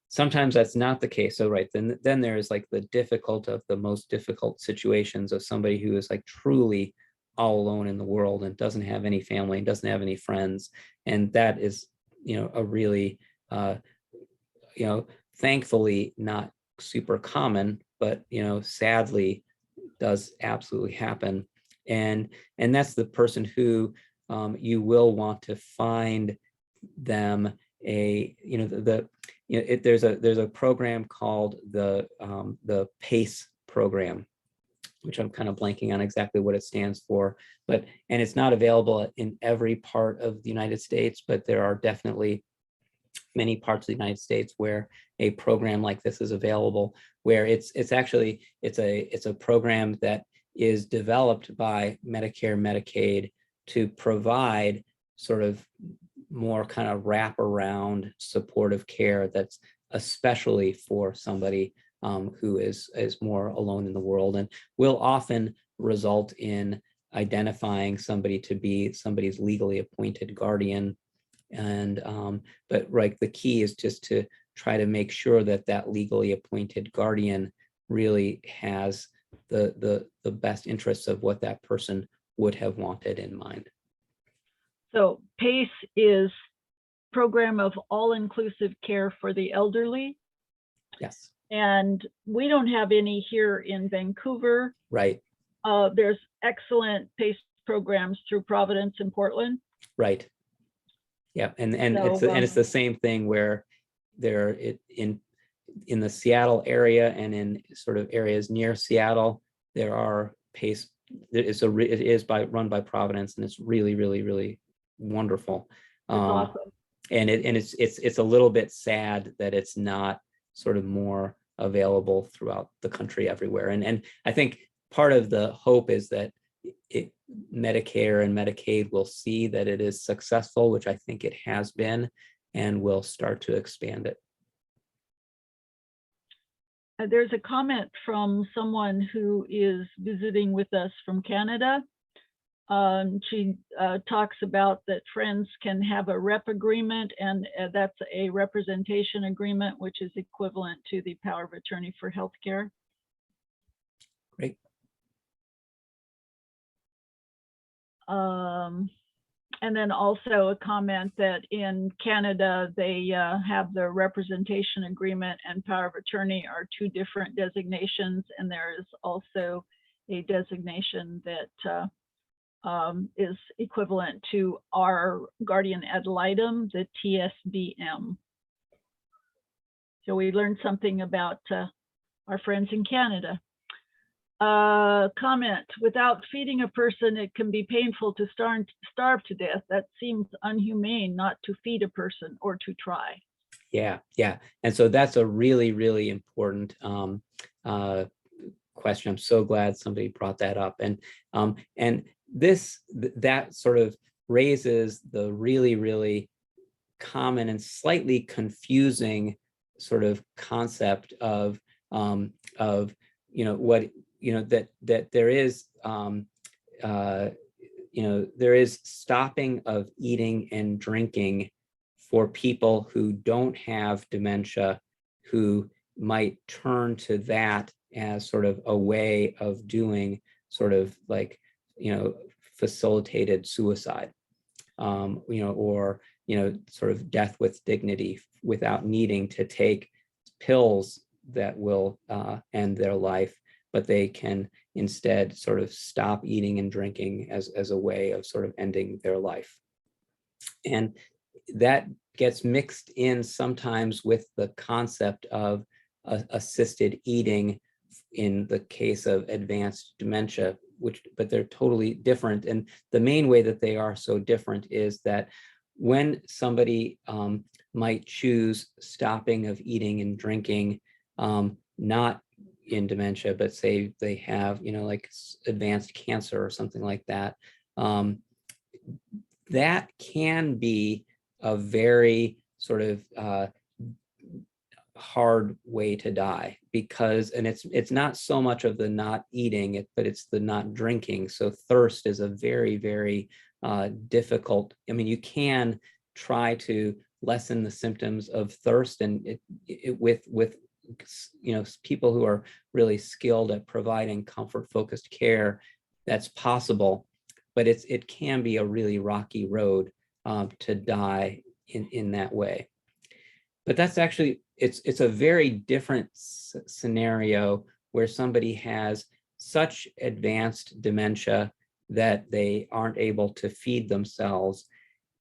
[SPEAKER 2] Sometimes that's not the case. So right, then there is like the most difficult situations of somebody who is like truly all alone in the world and doesn't have any family and doesn't have any friends. And that is, a really, thankfully not super common, but, sadly does absolutely happen. And that's the person who you will want to find them there's a program called the PACE program, which I'm kind of blanking on exactly what it stands for, and it's not available in every part of the United States, but there are definitely many parts of the United States where a program like this is available, where it's a program that is developed by Medicare, Medicaid to provide sort of more kind of wraparound supportive care that's especially for somebody who is more alone in the world, and will often result in identifying somebody to be somebody's legally appointed guardian. And but right, the key is just to try to make sure that that legally appointed guardian really has the best interests of what that person would have wanted in mind.
[SPEAKER 1] So PACE is Program of All-Inclusive Care for the Elderly.
[SPEAKER 2] Yes.
[SPEAKER 1] And we don't have any here in Vancouver.
[SPEAKER 2] Right.
[SPEAKER 1] There's excellent PACE programs through Providence and Portland.
[SPEAKER 2] Right. Yeah, and
[SPEAKER 1] So,
[SPEAKER 2] it's the same thing where there in the Seattle area and in sort of areas near Seattle, there are PACE. It is run by Providence, and it's really wonderful.
[SPEAKER 1] awesome.
[SPEAKER 2] And it's a little bit sad that it's not sort of more available throughout the country everywhere. And I think part of the hope is that Medicare and Medicaid will see that it is successful, which I think it has been, and will start to expand it.
[SPEAKER 1] There's a comment from someone who is visiting with us from Canada. She talks about that friends can have a rep agreement, and that's a representation agreement, which is equivalent to the power of attorney for healthcare.
[SPEAKER 2] Great.
[SPEAKER 1] And then also a comment that in Canada, they have the representation agreement and power of attorney are two different designations. And there is also a designation that is equivalent to our guardian ad litem, the TSBM. So we learned something about our friends in Canada. Comment, without feeding a person, it can be painful to starve to death. That seems unhumane not to feed a person or to try. Yeah.
[SPEAKER 2] And so that's a really important question. I'm so glad somebody brought that up. And that sort of raises the really common and slightly confusing sort of concept of that there is there is stopping of eating and drinking for people who don't have dementia, who might turn to that as sort of a way of doing sort of like, facilitated suicide, or, sort of death with dignity without needing to take pills that will end their life, but they can instead sort of stop eating and drinking as a way of sort of ending their life. And that gets mixed in sometimes with the concept of assisted eating in the case of advanced dementia, but they're totally different. And the main way that they are so different is that when somebody might choose stopping of eating and drinking, not in dementia, but say they have, like advanced cancer or something like that, that can be a very sort of hard way to die, because, and it's not so much of the not eating it, but it's the not drinking. So thirst is a very, very difficult. I mean, you can try to lessen the symptoms of thirst, and with people who are really skilled at providing comfort focused care, that's possible, but it can be a really rocky road to die in that way. But that's actually, it's a very different scenario where somebody has such advanced dementia that they aren't able to feed themselves.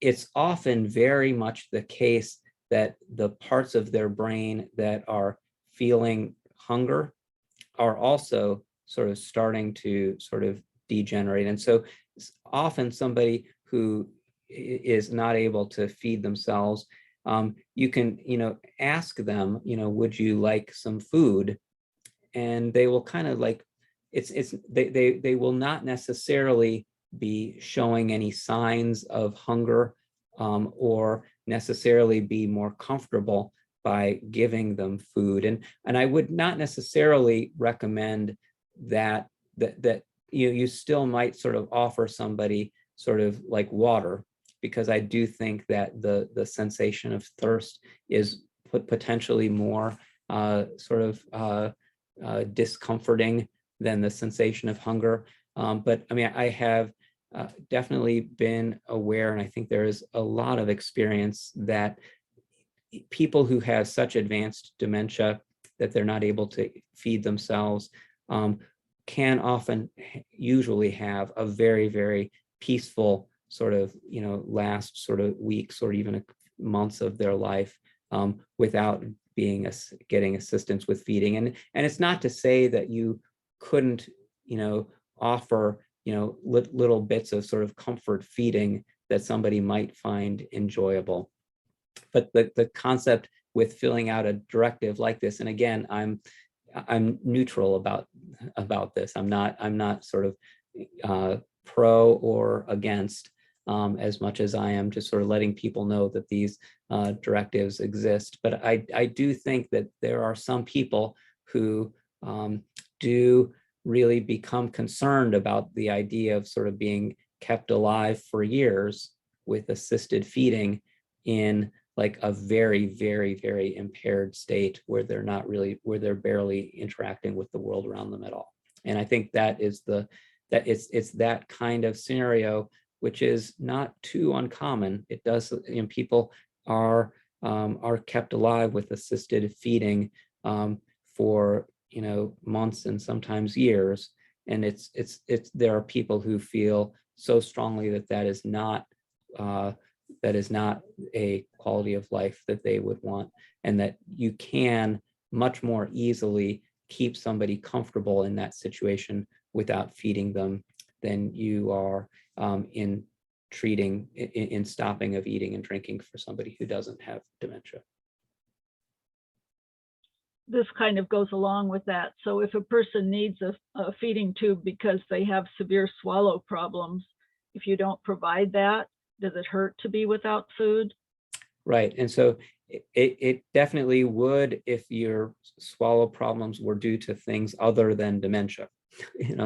[SPEAKER 2] It's often very much the case that the parts of their brain that are feeling hunger are also sort of starting to sort of degenerate. And so often somebody who is not able to feed themselves, you can, ask them, would you like some food? And they will kind of like, they will not necessarily be showing any signs of hunger, or necessarily be more comfortable by giving them food. And I would not necessarily recommend that you still might sort of offer somebody sort of like water, because I do think that the sensation of thirst is potentially more discomforting than the sensation of hunger. But I mean, I have definitely been aware, and I think there is a lot of experience that people who have such advanced dementia that they're not able to feed themselves can often usually have a very, very peaceful sort of, last sort of weeks or even months of their life without getting assistance with feeding. And it's not to say that you couldn't, offer, little bits of sort of comfort feeding that somebody might find enjoyable. But the concept with filling out a directive like this, and again, I'm neutral about this. I'm not sort of pro or against, as much as I am just sort of letting people know that these directives exist. But I do think that there are some people who do really become concerned about the idea of sort of being kept alive for years with assisted feeding in like a very, very, very impaired state where they're barely interacting with the world around them at all. And I think that is it's that kind of scenario, which is not too uncommon. It does, people are kept alive with assisted feeding for months and sometimes years. And there are people who feel so strongly that that is not a quality of life that they would want, and that you can much more easily keep somebody comfortable in that situation without feeding them than you are in stopping of eating and drinking for somebody who doesn't have dementia.
[SPEAKER 1] This kind of goes along with that. So if a person needs a feeding tube because they have severe swallow problems, if you don't provide that, does it hurt to be without food?
[SPEAKER 2] Right. And so it definitely would if your swallow problems were due to things other than dementia.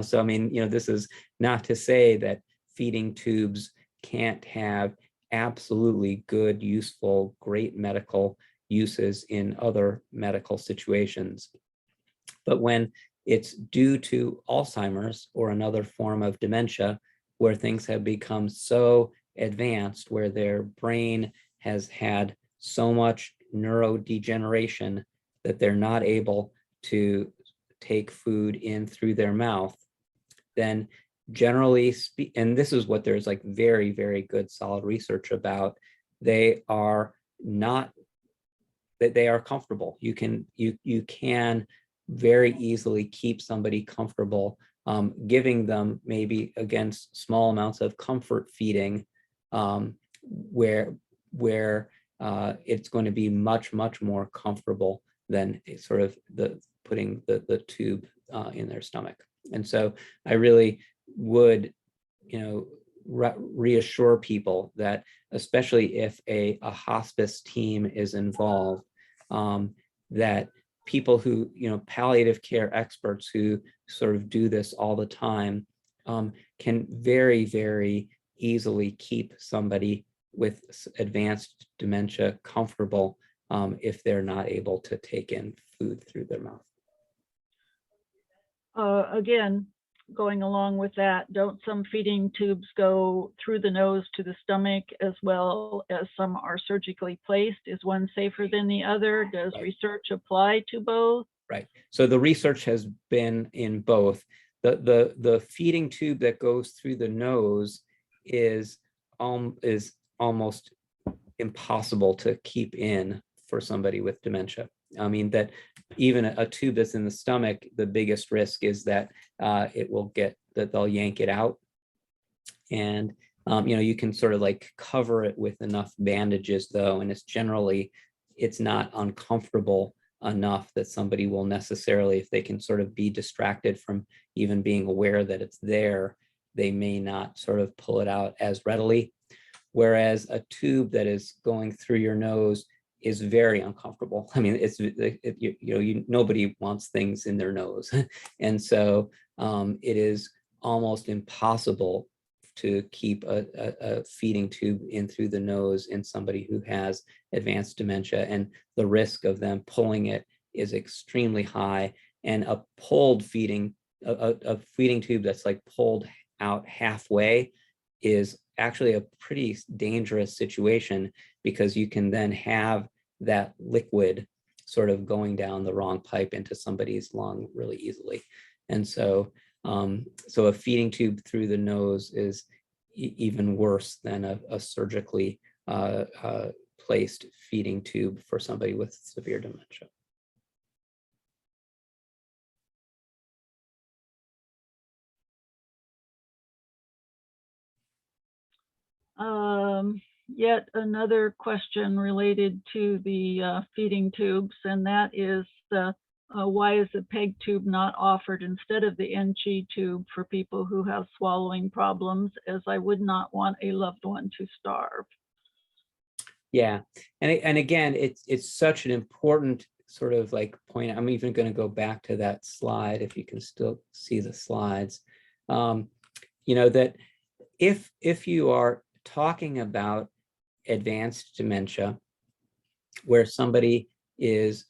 [SPEAKER 2] So I mean, this is not to say that feeding tubes can't have absolutely good, useful, great medical uses in other medical situations. But when it's due to Alzheimer's or another form of dementia, where things have become so advanced, where their brain has had so much neurodegeneration that they're not able to take food in through their mouth, then generally and this is what there's like very, very good solid research about, they are not, that they are comfortable. You can very easily keep somebody comfortable, giving them maybe against small amounts of comfort feeding, where it's going to be much more comfortable than sort of putting the tube in their stomach. And so I really would, reassure people that, especially if a hospice team is involved, that people who, palliative care experts who sort of do this all the time, can very, very easily keep somebody with advanced dementia comfortable, if they're not able to take in food through their mouth.
[SPEAKER 1] Again, going along with that, don't some feeding tubes go through the nose to the stomach as well as some are surgically placed? Is one safer than the other? Does research apply to both?
[SPEAKER 2] Right. So the research has been in both. The feeding tube that goes through the nose is almost impossible to keep in for somebody with dementia. I mean, that even a tube that's in the stomach, the biggest risk is that they'll yank it out. And, you can sort of like cover it with enough bandages though, and it's not uncomfortable enough that somebody will necessarily, if they can sort of be distracted from even being aware that it's there, they may not sort of pull it out as readily. Whereas a tube that is going through your nose is very uncomfortable. I mean, nobody wants things in their nose. And so it is almost impossible to keep a feeding tube in through the nose in somebody who has advanced dementia, and the risk of them pulling it is extremely high. And a feeding tube that's like pulled out halfway is actually a pretty dangerous situation, because you can then have that liquid sort of going down the wrong pipe into somebody's lung really easily. And so so a feeding tube through the nose is even worse than a surgically placed feeding tube for somebody with severe dementia.
[SPEAKER 1] Yet another question related to the feeding tubes, and that is why is the PEG tube not offered instead of the NG tube for people who have swallowing problems, as I would not want a loved one to starve?
[SPEAKER 2] Yeah, and again, it's such an important sort of like point. I'm even going to go back to that slide if you can still see the slides. That if you are talking about advanced dementia, where somebody is,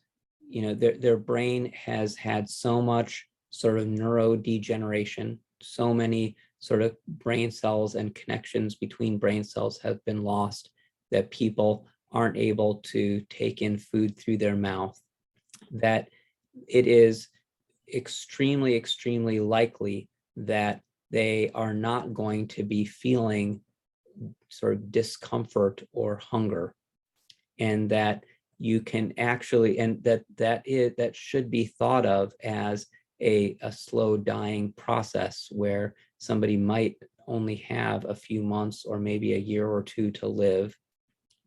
[SPEAKER 2] their brain has had so much sort of neurodegeneration, so many sort of brain cells and connections between brain cells have been lost, that people aren't able to take in food through their mouth, that it is extremely, extremely likely that they are not going to be feeling sort of discomfort or hunger, and that you can actually, and that should be thought of as a slow dying process, where somebody might only have a few months or maybe a year or two to live,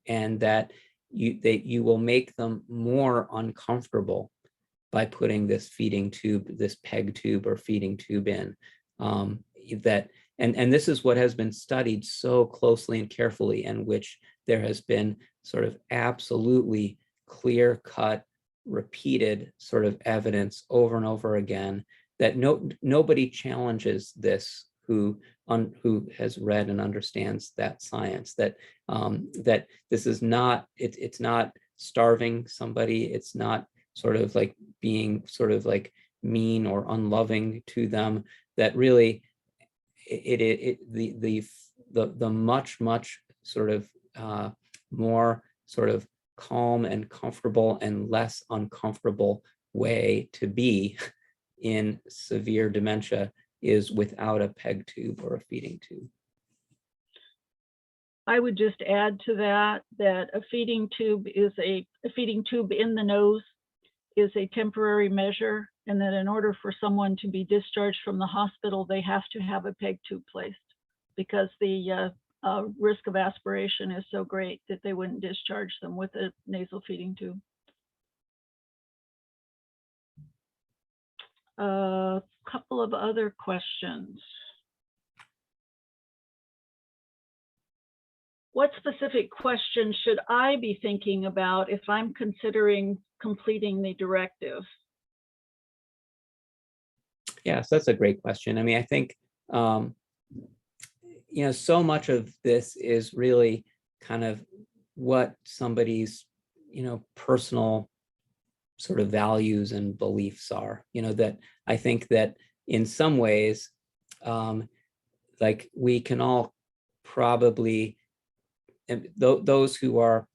[SPEAKER 2] and that you will make them more uncomfortable by putting this feeding tube, this PEG tube or feeding tube in. And this is what has been studied so closely and carefully, and which there has been sort of absolutely clear-cut, repeated sort of evidence over and over again, that nobody challenges this who has read and understands that science, that that this is not, it's not starving somebody, it's not sort of like being sort of like mean or unloving to them, that really the much sort of more sort of calm and comfortable and less uncomfortable way to be in severe dementia is without a PEG tube or a feeding tube.
[SPEAKER 1] I would just add to that a feeding tube in the nose is a temporary measure, and that in order for someone to be discharged from the hospital, they have to have a PEG tube placed, because the risk of aspiration is so great that they wouldn't discharge them with a nasal feeding tube. A couple of other questions. What specific questions should I be thinking about if I'm considering completing the directive?
[SPEAKER 2] Yes, that's a great question. I mean, I think, so much of this is really kind of what somebody's, personal sort of values and beliefs are, that I think that in some ways, like we can all probably, and those who are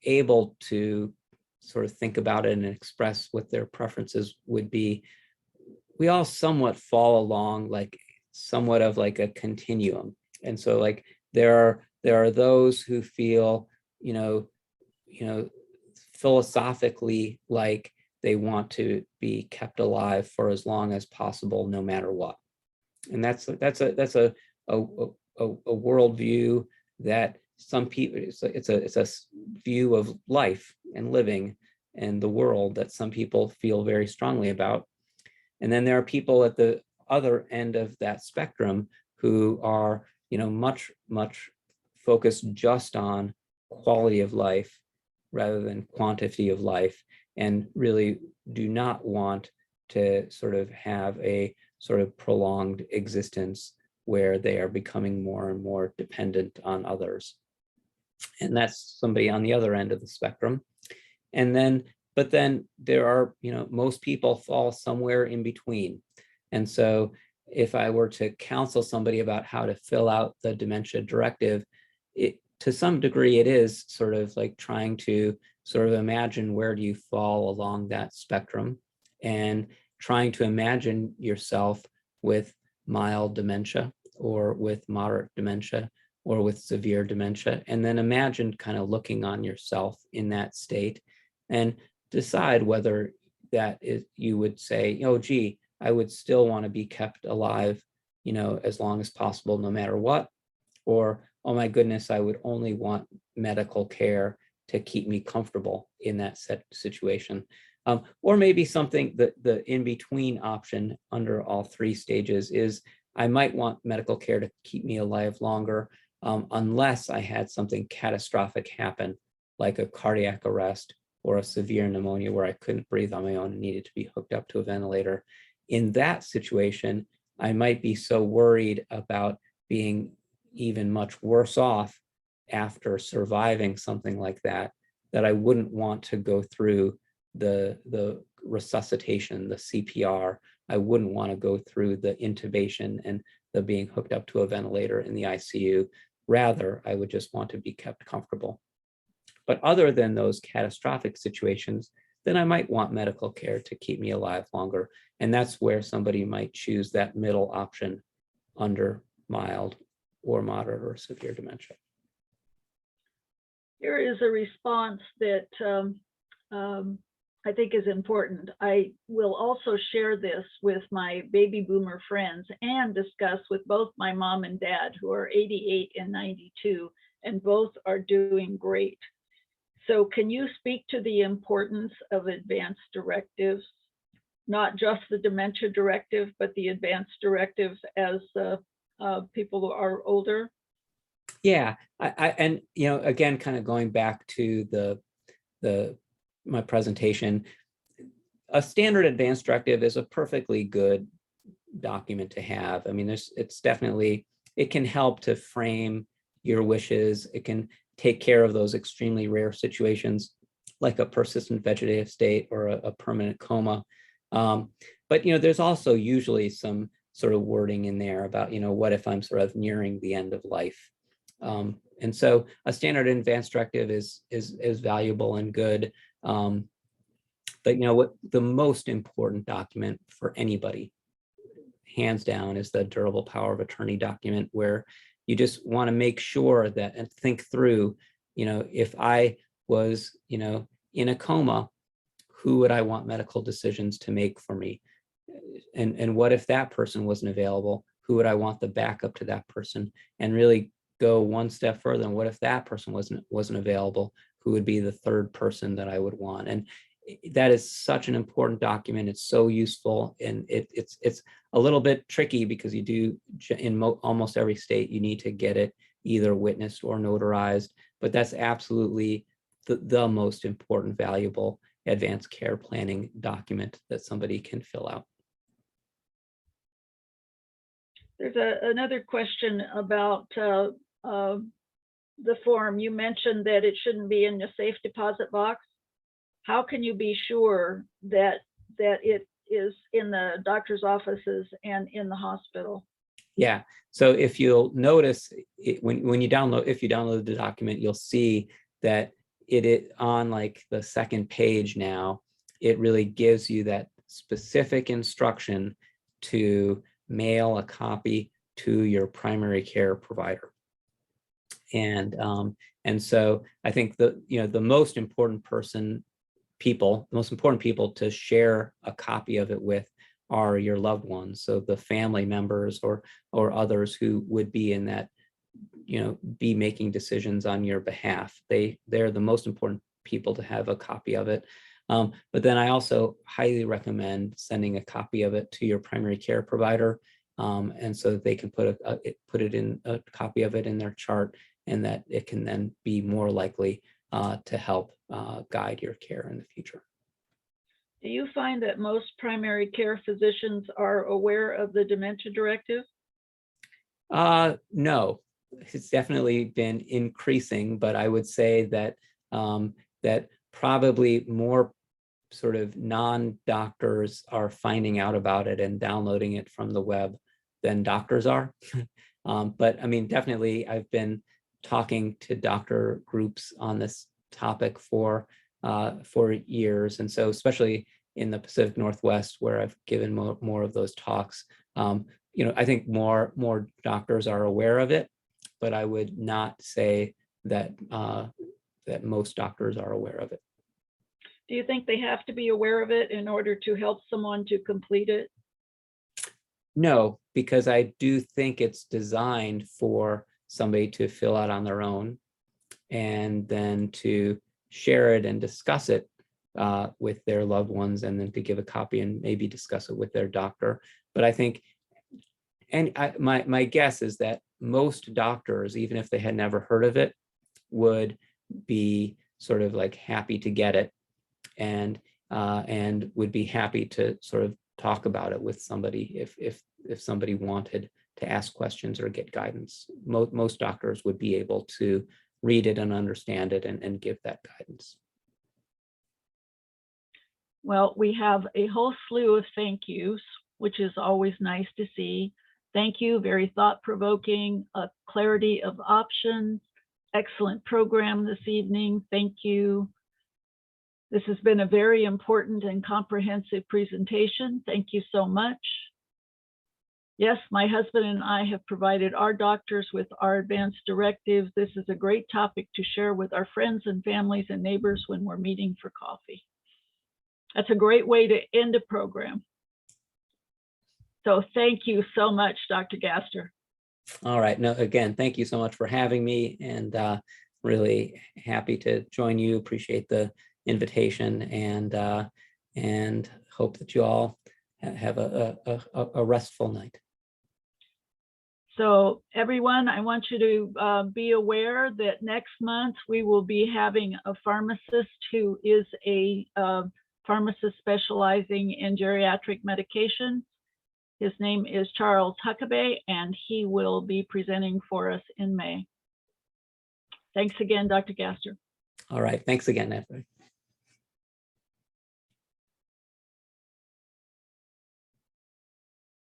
[SPEAKER 2] able to sort of think about it and express what their preferences would be, we all somewhat fall along like somewhat of like a continuum. And so like there are those who feel, philosophically like they want to be kept alive for as long as possible, no matter what. And that's a worldview that some people, it's a view of life and living and the world that some people feel very strongly about. And then there are people at the other end of that spectrum who are, much focused just on quality of life rather than quantity of life, and really do not want to sort of have a sort of prolonged existence where they are becoming more and more dependent on others. And that's somebody on the other end of the spectrum. And then, but then there are, most people fall somewhere in between. And so if I were to counsel somebody about how to fill out the dementia directive, to some degree, it is sort of like trying to sort of imagine where do you fall along that spectrum, and trying to imagine yourself with mild dementia or with moderate dementia or with severe dementia, and then imagine kind of looking on yourself in that state and decide whether that is, you would say, oh, gee, I would still want to be kept alive, as long as possible, no matter what. Or, oh my goodness, I would only want medical care to keep me comfortable in that situation. Or maybe something that the in-between option under all three stages is I might want medical care to keep me alive longer, unless I had something catastrophic happen, like a cardiac arrest or a severe pneumonia where I couldn't breathe on my own and needed to be hooked up to a ventilator. In that situation, I might be so worried about being even much worse off after surviving something like that, that I wouldn't want to go through the resuscitation, the CPR. I wouldn't want to go through the intubation and the being hooked up to a ventilator in the ICU. Rather, I would just want to be kept comfortable. But other than those catastrophic situations, then I might want medical care to keep me alive longer. And that's where somebody might choose that middle option under mild or moderate or severe dementia.
[SPEAKER 1] Here is a response that I think is important. I will also share this with my baby boomer friends and discuss with both my mom and dad, who are 88 and 92, and both are doing great. So can you speak to the importance of advanced directives, not just the dementia directive, but the advanced directives as people are older?
[SPEAKER 2] Yeah, and again, kind of going back to my presentation, a standard advanced directive is a perfectly good document to have. I mean, it's definitely, it can help to frame your wishes. It can take care of those extremely rare situations like a persistent vegetative state or a permanent coma. But there's also usually some sort of wording in there about what if I'm sort of nearing the end of life. And so a standard advance directive is valuable and good. But what the most important document for anybody, hands down, is the durable power of attorney document, where you just want to make sure that and think through, if I was, in a coma, who would I want medical decisions to make for me? And what if that person wasn't available? Who would I want the backup to that person? And really go one step further. And what if that person wasn't available? Who would be the third person that I would want? And that is such an important document. It's so useful, and it's a little bit tricky because you do, in almost every state, you need to get it either witnessed or notarized. But that's absolutely the most important, valuable advanced care planning document that somebody can fill out.
[SPEAKER 1] There's another question about the form. You mentioned that it shouldn't be in the safe deposit box. How can you be sure that it is in the doctor's offices and in the hospital?
[SPEAKER 2] Yeah. So if you'll notice, when you download the document, you'll see that it on like the second page now, it really gives you that specific instruction to mail a copy to your primary care provider. And so I think the most important people to share a copy of it with are your loved ones. So the family members or others who would be in that, be making decisions on your behalf. They're the most important people to have a copy of it. But then I also highly recommend sending a copy of it to your primary care provider. And so that they can put a copy of it in their chart, and that it can then be more likely to help guide your care in the future.
[SPEAKER 1] Do you find that most primary care physicians are aware of the Dementia Directive?
[SPEAKER 2] No, it's definitely been increasing, but I would say that that probably more sort of non-doctors are finding out about it and downloading it from the web than doctors are. But I mean, definitely, I've been talking to doctor groups on this topic for years, and so especially in the Pacific Northwest, where I've given more of those talks, I think more doctors are aware of it, but I would not say that that most doctors are aware of it.
[SPEAKER 1] Do you think they have to be aware of it in order to help someone to complete it?
[SPEAKER 2] No, because I do think it's designed for somebody to fill out on their own, and then to share it and discuss it with their loved ones, and then to give a copy and maybe discuss it with their doctor. But I think, and my guess is that most doctors, even if they had never heard of it, would be sort of like happy to get it, and would be happy to sort of talk about it with somebody if somebody wanted to ask questions or get guidance. Most doctors would be able to read it and understand it and give that guidance.
[SPEAKER 1] Well, we have a whole slew of thank yous, which is always nice to see. Thank you, very thought-provoking, a clarity of options, excellent program this evening. Thank you. This has been a very important and comprehensive presentation. Thank you so much. Yes, my husband and I have provided our doctors with our advanced directives. This is a great topic to share with our friends and families and neighbors when we're meeting for coffee. That's a great way to end a program. So thank you so much, Dr. Gaster.
[SPEAKER 2] All right. No, again, thank you so much for having me, and really happy to join you. Appreciate the invitation, and hope that you all have a restful night.
[SPEAKER 1] So everyone, I want you to be aware that next month we will be having a pharmacist who is a pharmacist specializing in geriatric medication. His name is Charles Huckabee, and he will be presenting for us in May. Thanks again, Dr. Gaster.
[SPEAKER 2] All right. Thanks again, Natalie.